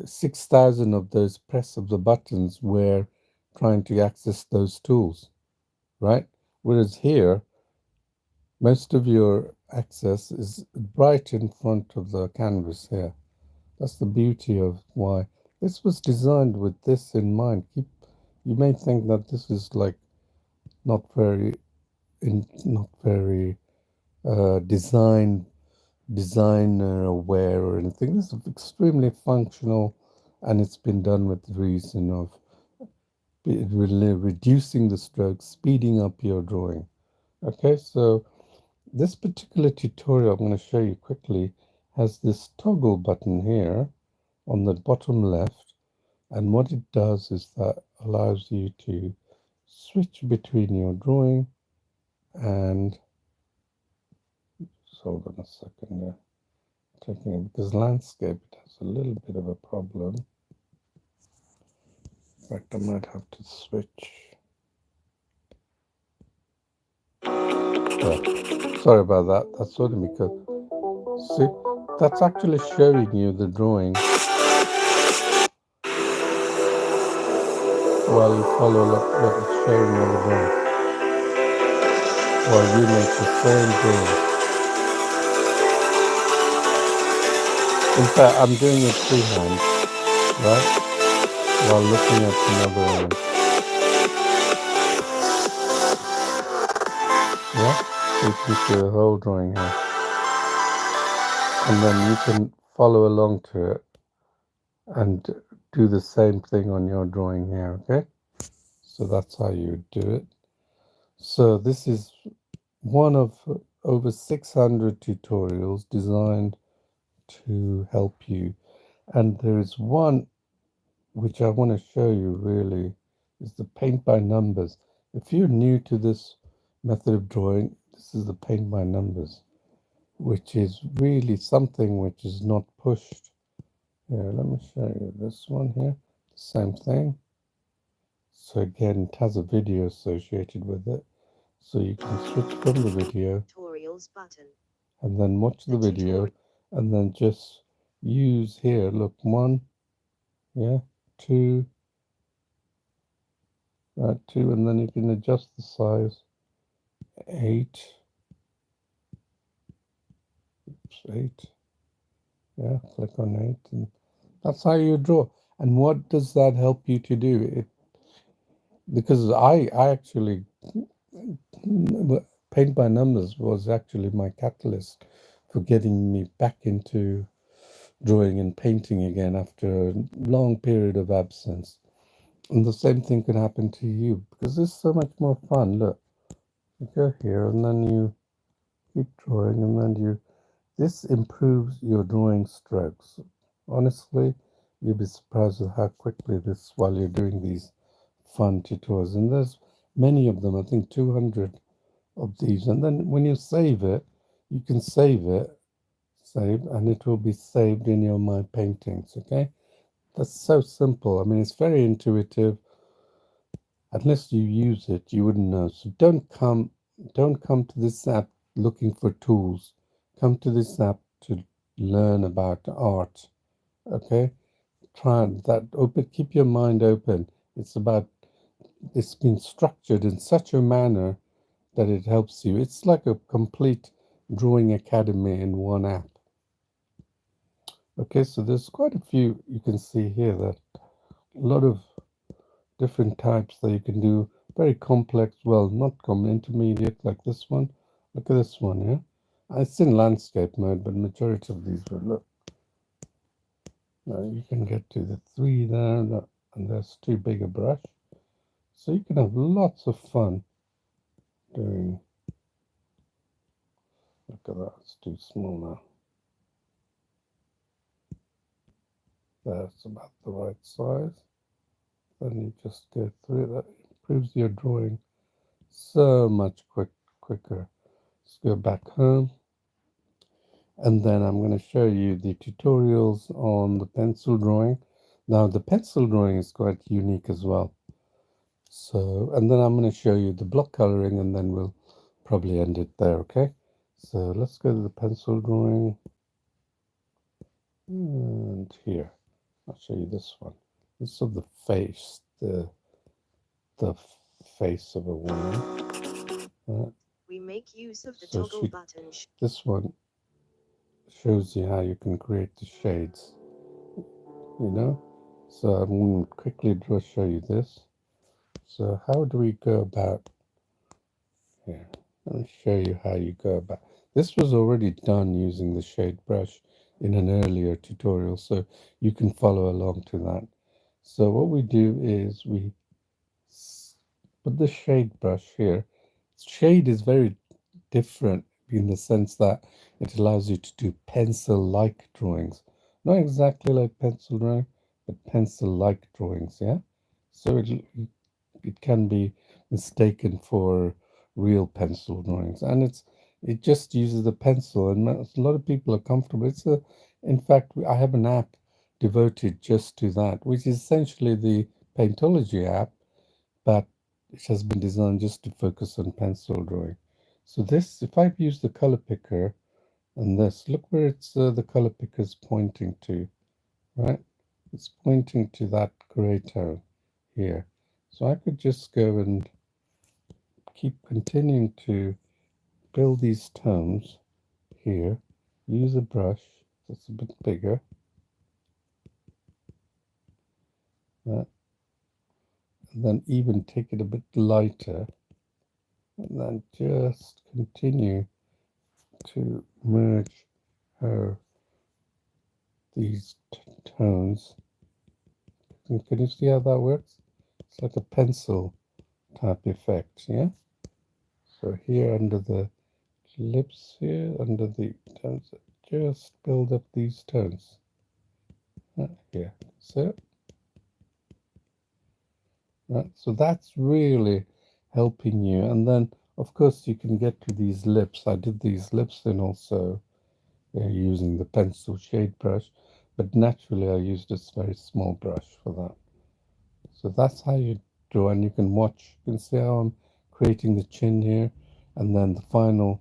6,000 of those press of the buttons were trying to access those tools, right? Whereas here, most of your access is right in front of the canvas here. That's the beauty of why this was designed with this in mind. You may think that this is like not very not very designer aware or anything. This is extremely functional, and it's been done with the reason of reducing the strokes, speeding up your drawing. Okay, so this particular tutorial I'm going to show you quickly has this toggle button here on the bottom left, and what it does is that allows you to switch between your drawing and hold on a second there. Checking it because landscape it has a little bit of a problem. In fact, I might have to switch. Yeah. Sorry about that. That's only because see, that's actually showing you the drawing while you follow what it's showing on the drawing while you make the same drawing. In fact, I'm doing it freehand, right? While looking at another image. Yeah? So you can see the whole drawing here. And then you can follow along to it and do the same thing on your drawing here, okay? So that's how you do it. So this is one of over 600 tutorials designed to help you. And there is one which I want to show you really is the paint by numbers. If you're new to this method of drawing, this is the paint by numbers, which is really something which is not pushed. Here, let me show you this one here. Same thing. So again, it has a video associated with it. So you can switch from the video tutorials button and then watch the video and then just use here, look, 1, yeah, 2, right, 2, and then you can adjust the size, 8, oops, 8, yeah, click on 8, and that's how you draw. And what does that help you to do? It because I actually paint by numbers was actually my catalyst for getting me back into drawing and painting again after a long period of absence. And the same thing could happen to you because it's so much more fun. Look, you go here and then you keep drawing and then you this improves your drawing strokes. Honestly, you'll be surprised at how quickly this while you're doing these fun tutorials. And there's many of them, I think 200 of these. And then when you save it, you can save, and it will be saved in your My Paintings, okay? That's so simple. I mean, it's very intuitive. Unless you use it, you wouldn't know. So don't come to this app looking for tools. Come to this app to learn about art. Okay? Try that open, keep your mind open. It's been structured in such a manner that it helps you. It's like a complete drawing academy in one app. Okay, so there's quite a few you can see here that a lot of different types that you can do. Very complex, well, not common, intermediate like this one. Look at this one, yeah? It's in landscape mode, but majority of these will look. Now you can get to the three there, and there's too big a brush. So you can have lots of fun doing. Look at that, it's too small now. That's about the right size. Then you just go through it. That improves your drawing so much quicker. Let's go back home. And then I'm going to show you the tutorials on the pencil drawing. Now the pencil drawing is quite unique as well. So, and then I'm going to show you the block coloring and then we'll probably end it there, okay? So let's go to the pencil drawing. And here, I'll show you this one. This is of the face, the face of a woman. We make use of the So toggle button. this one shows you how you can create the shades, you know? So I'm going to quickly show you this. So how do we go about here? Let me show you how you go about. This was already done using the shade brush in an earlier tutorial, so you can follow along to that. So what we do is we put the shade brush here. Shade is very different in the sense that it allows you to do pencil-like drawings. Not exactly like pencil drawing, but pencil-like drawings, yeah? So it can be mistaken for real pencil drawings. And it just uses the pencil, and a lot of people are comfortable. In fact, I have an app devoted just to that, which is essentially the Paintology app, but it has been designed just to focus on pencil drawing. So this, if I use the color picker and this, look where the color picker is pointing to, right? It's pointing to that gray tone here. So I could just go and keep continuing to build these tones here, use a brush that's a bit bigger, and then even take it a bit lighter, and then just continue to merge her these tones. Can you see how that works? It's like a pencil type effect, yeah? So here under the lips here, under the tones, just build up these tones. Here, so, right, so that's really helping you. And then, of course, you can get to these lips. I did these lips then also using the pencil shade brush, but naturally I used this very small brush for that. So that's how you do, and you can watch, you can see how I'm creating the chin here, and then the final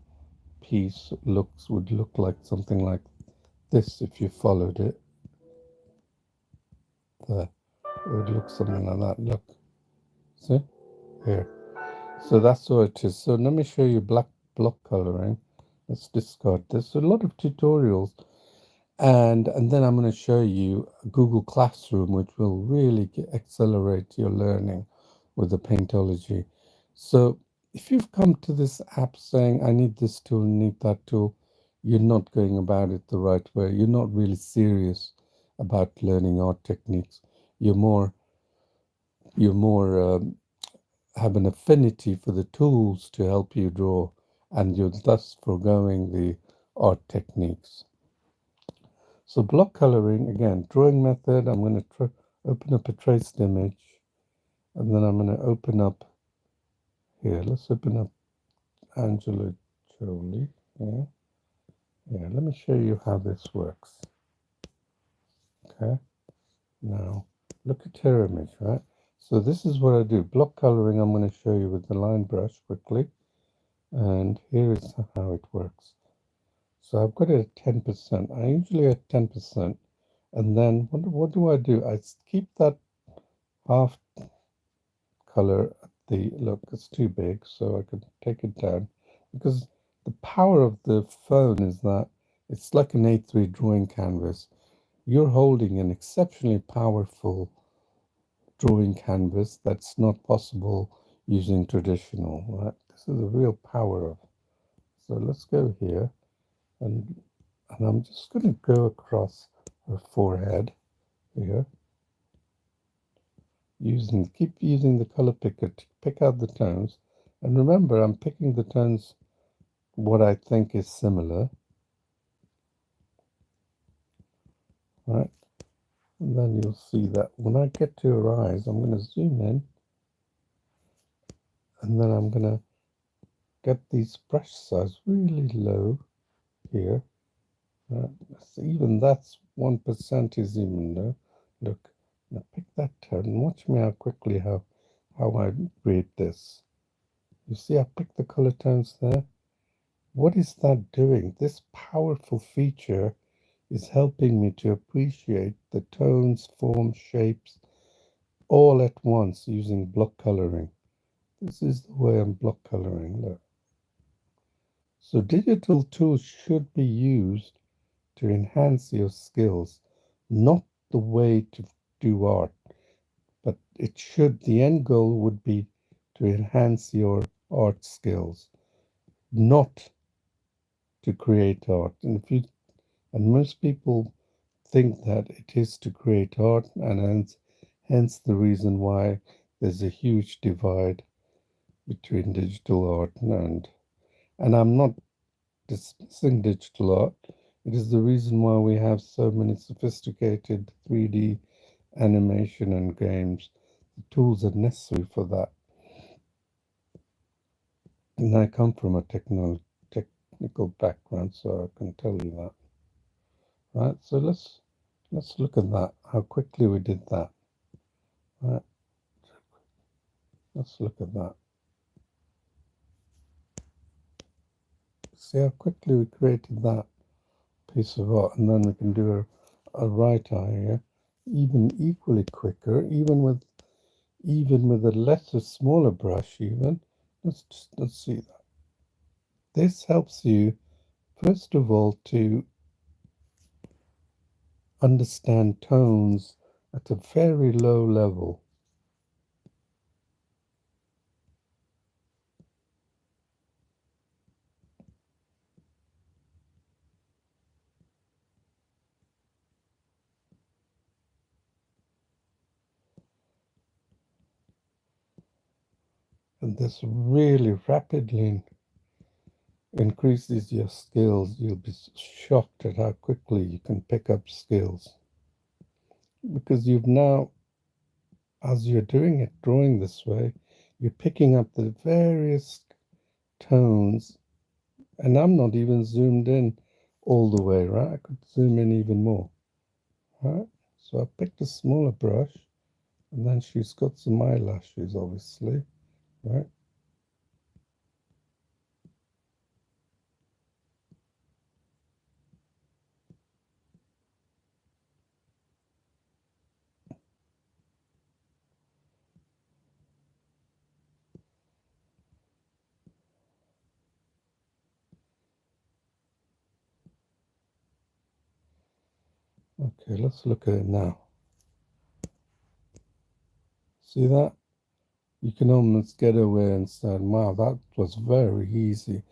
piece would look like something like this if you followed it. There, it would look something like that. Look, see here. So that's what it is. So let me show you black block coloring. Let's discard this. So a lot of tutorials, and then I'm going to show you Google Classroom, which will really accelerate your learning with the Paintology. So if you've come to this app saying, I need this tool, need that tool, you're not going about it the right way. You're not really serious about learning art techniques. You're more you're more have an affinity for the tools to help you draw, and you're thus foregoing the art techniques. So block coloring, again, drawing method, I'm going to open up a traced image, and then I'm going to open up here. Let's open up Angela Jolie. Yeah, yeah. Let me show you how this works. Okay. Now, look at her image, right? So this is what I do. Block coloring, I'm going to show you with the line brush quickly. And here is how it works. So I've got it at 10%. I usually at 10%. And then what do I do? I keep that half color at the, look, it's too big, so I could take it down. Because the power of the phone is that it's like an A3 drawing canvas. You're holding an exceptionally powerful drawing canvas that's not possible using traditional, right? This is the real power of. So let's go here, and I'm just going to go across her forehead here, keep using the color picker to pick out the tones. And remember, I'm picking the tones what I think is similar, right? And then you'll see that when I get to her eyes, I'm going to zoom in, and then I'm going to get these brush size really low here. So even that's 1% is even low. Look, now pick that tone. Watch me how quickly how I read this. You see, I picked the color tones there. What is that doing? This powerful feature is helping me to appreciate the tones, forms, shapes all at once using block coloring. This is the way I'm block coloring. Look. So digital tools should be used to enhance your skills, not the way to do art, but the end goal would be to enhance your art skills, not to create art. And most people think that it is to create art, and hence the reason why there's a huge divide between digital art and I'm not dismissing digital art. It is the reason why we have so many sophisticated 3D animation and games. The tools are necessary for that. And I come from a technical background, so I can tell you that. Right, so let's look at that, how quickly we did that. Right, let's look at that. See how quickly we created that piece of art, and then we can do a right eye here, even equally quicker, even with a lesser, smaller brush even. Let's see that. This helps you, first of all, to understand tones at a very low level. And this really rapidly increases your skills. You'll be shocked at how quickly you can pick up skills. Because you've now, as you're doing it, drawing this way, you're picking up the various tones. And I'm not even zoomed in all the way, right? I could zoom in even more, right? So I picked a smaller brush, and then she's got some eyelashes, obviously, right? Okay, let's look at it now. See that? You can almost get away and say, wow, that was very easy.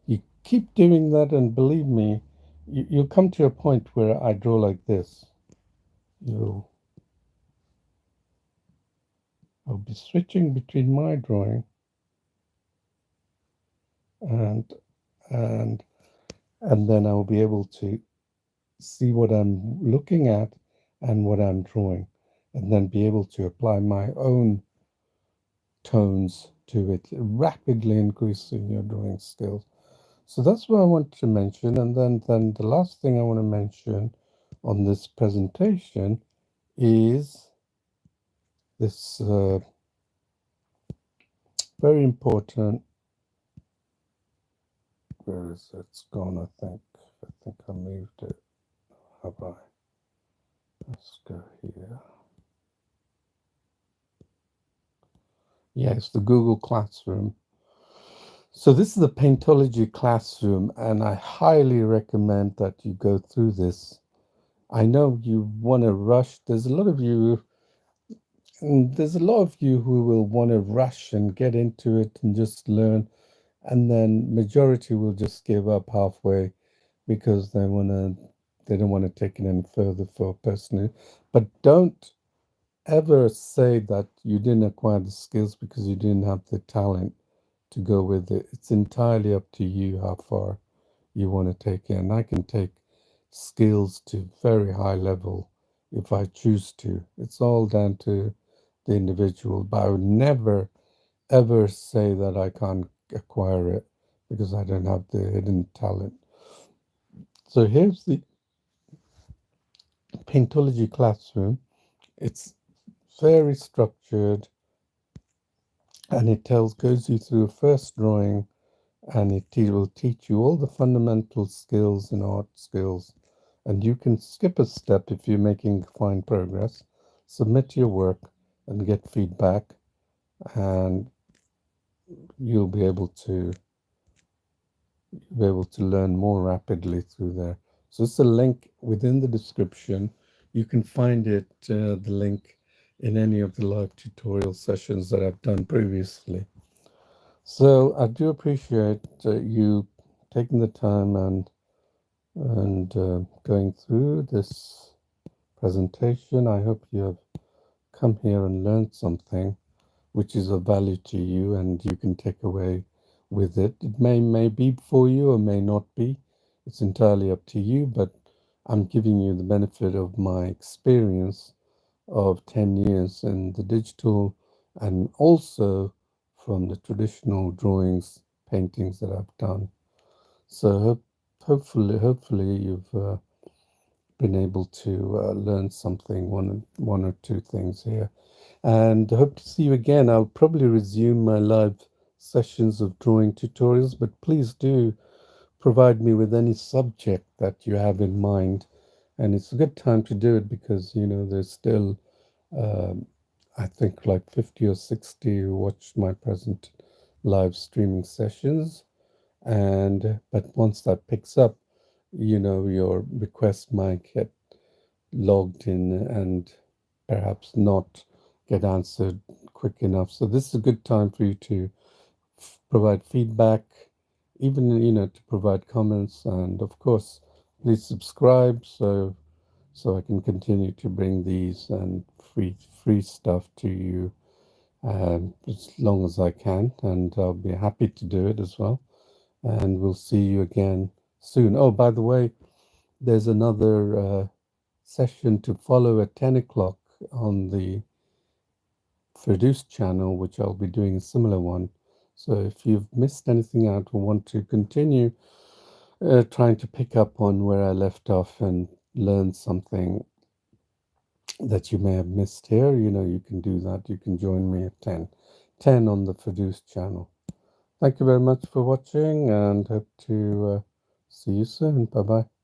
You keep doing that, and believe me, you'll come to a point where I draw like this. You I'll be switching between my drawing and and and then I'll be able to see what I'm looking at and what I'm drawing, and then be able to apply my own tones to it, rapidly increasing your drawing skills. So that's what I want to mention. And then the last thing I want to mention on this presentation is this very important. Where is it? It's gone, I think. I think I moved it. Have I? Let's go here. Yes, the Google Classroom. So this is the Paintology Classroom, and I highly recommend that you go through this. I know you want to rush. There's a lot of you who will want to rush and get into it and just learn, and then majority will just give up halfway because they don't want to take it any further for personally. But don't ever say that you didn't acquire the skills because you didn't have the talent to go with it. It's entirely up to you how far you want to take it. And I can take skills to very high level if I choose to. It's all down to the individual, but I would never ever say that I can't acquire it because I don't have the hidden talent. So here's the Paintology Classroom. It's very structured, and it goes you through a first drawing, and it will teach you all the fundamental skills and art skills. And you can skip a step if you're making fine progress, submit your work and get feedback, and you'll be able to learn more rapidly through there. So it's a link within the description. You can find it, the link, in any of the live tutorial sessions that I've done previously. So I do appreciate you taking the time and going through this presentation. I hope you have come here and learned something which is of value to you and you can take away with it. It may be for you or may not be. It's entirely up to you, but I'm giving you the benefit of my experience of 10 years in the digital and also from the traditional drawings, paintings that I've done. So hopefully you've been able to learn something, one or two things here. And I hope to see you again. I'll probably resume my live sessions of drawing tutorials, but please do provide me with any subject that you have in mind. And it's a good time to do it because, there's still, um, I think, like 50 or 60 who watch my present live streaming sessions. But once that picks up, your request might get logged in and perhaps not get answered quick enough. So this is a good time for you to provide feedback, even to provide comments, and of course, please subscribe so I can continue to bring these and free stuff to you as long as I can, and I'll be happy to do it as well. And we'll see you again soon. Oh, by the way, there's another session to follow at 10 o'clock on the Ferdouse channel, which I'll be doing a similar one. So if you've missed anything out or want to continue trying to pick up on where I left off and learn something that you may have missed here, you can do that. You can join me at 10 on the Ferdouse channel. Thank you very much for watching and hope to see you soon. Bye bye.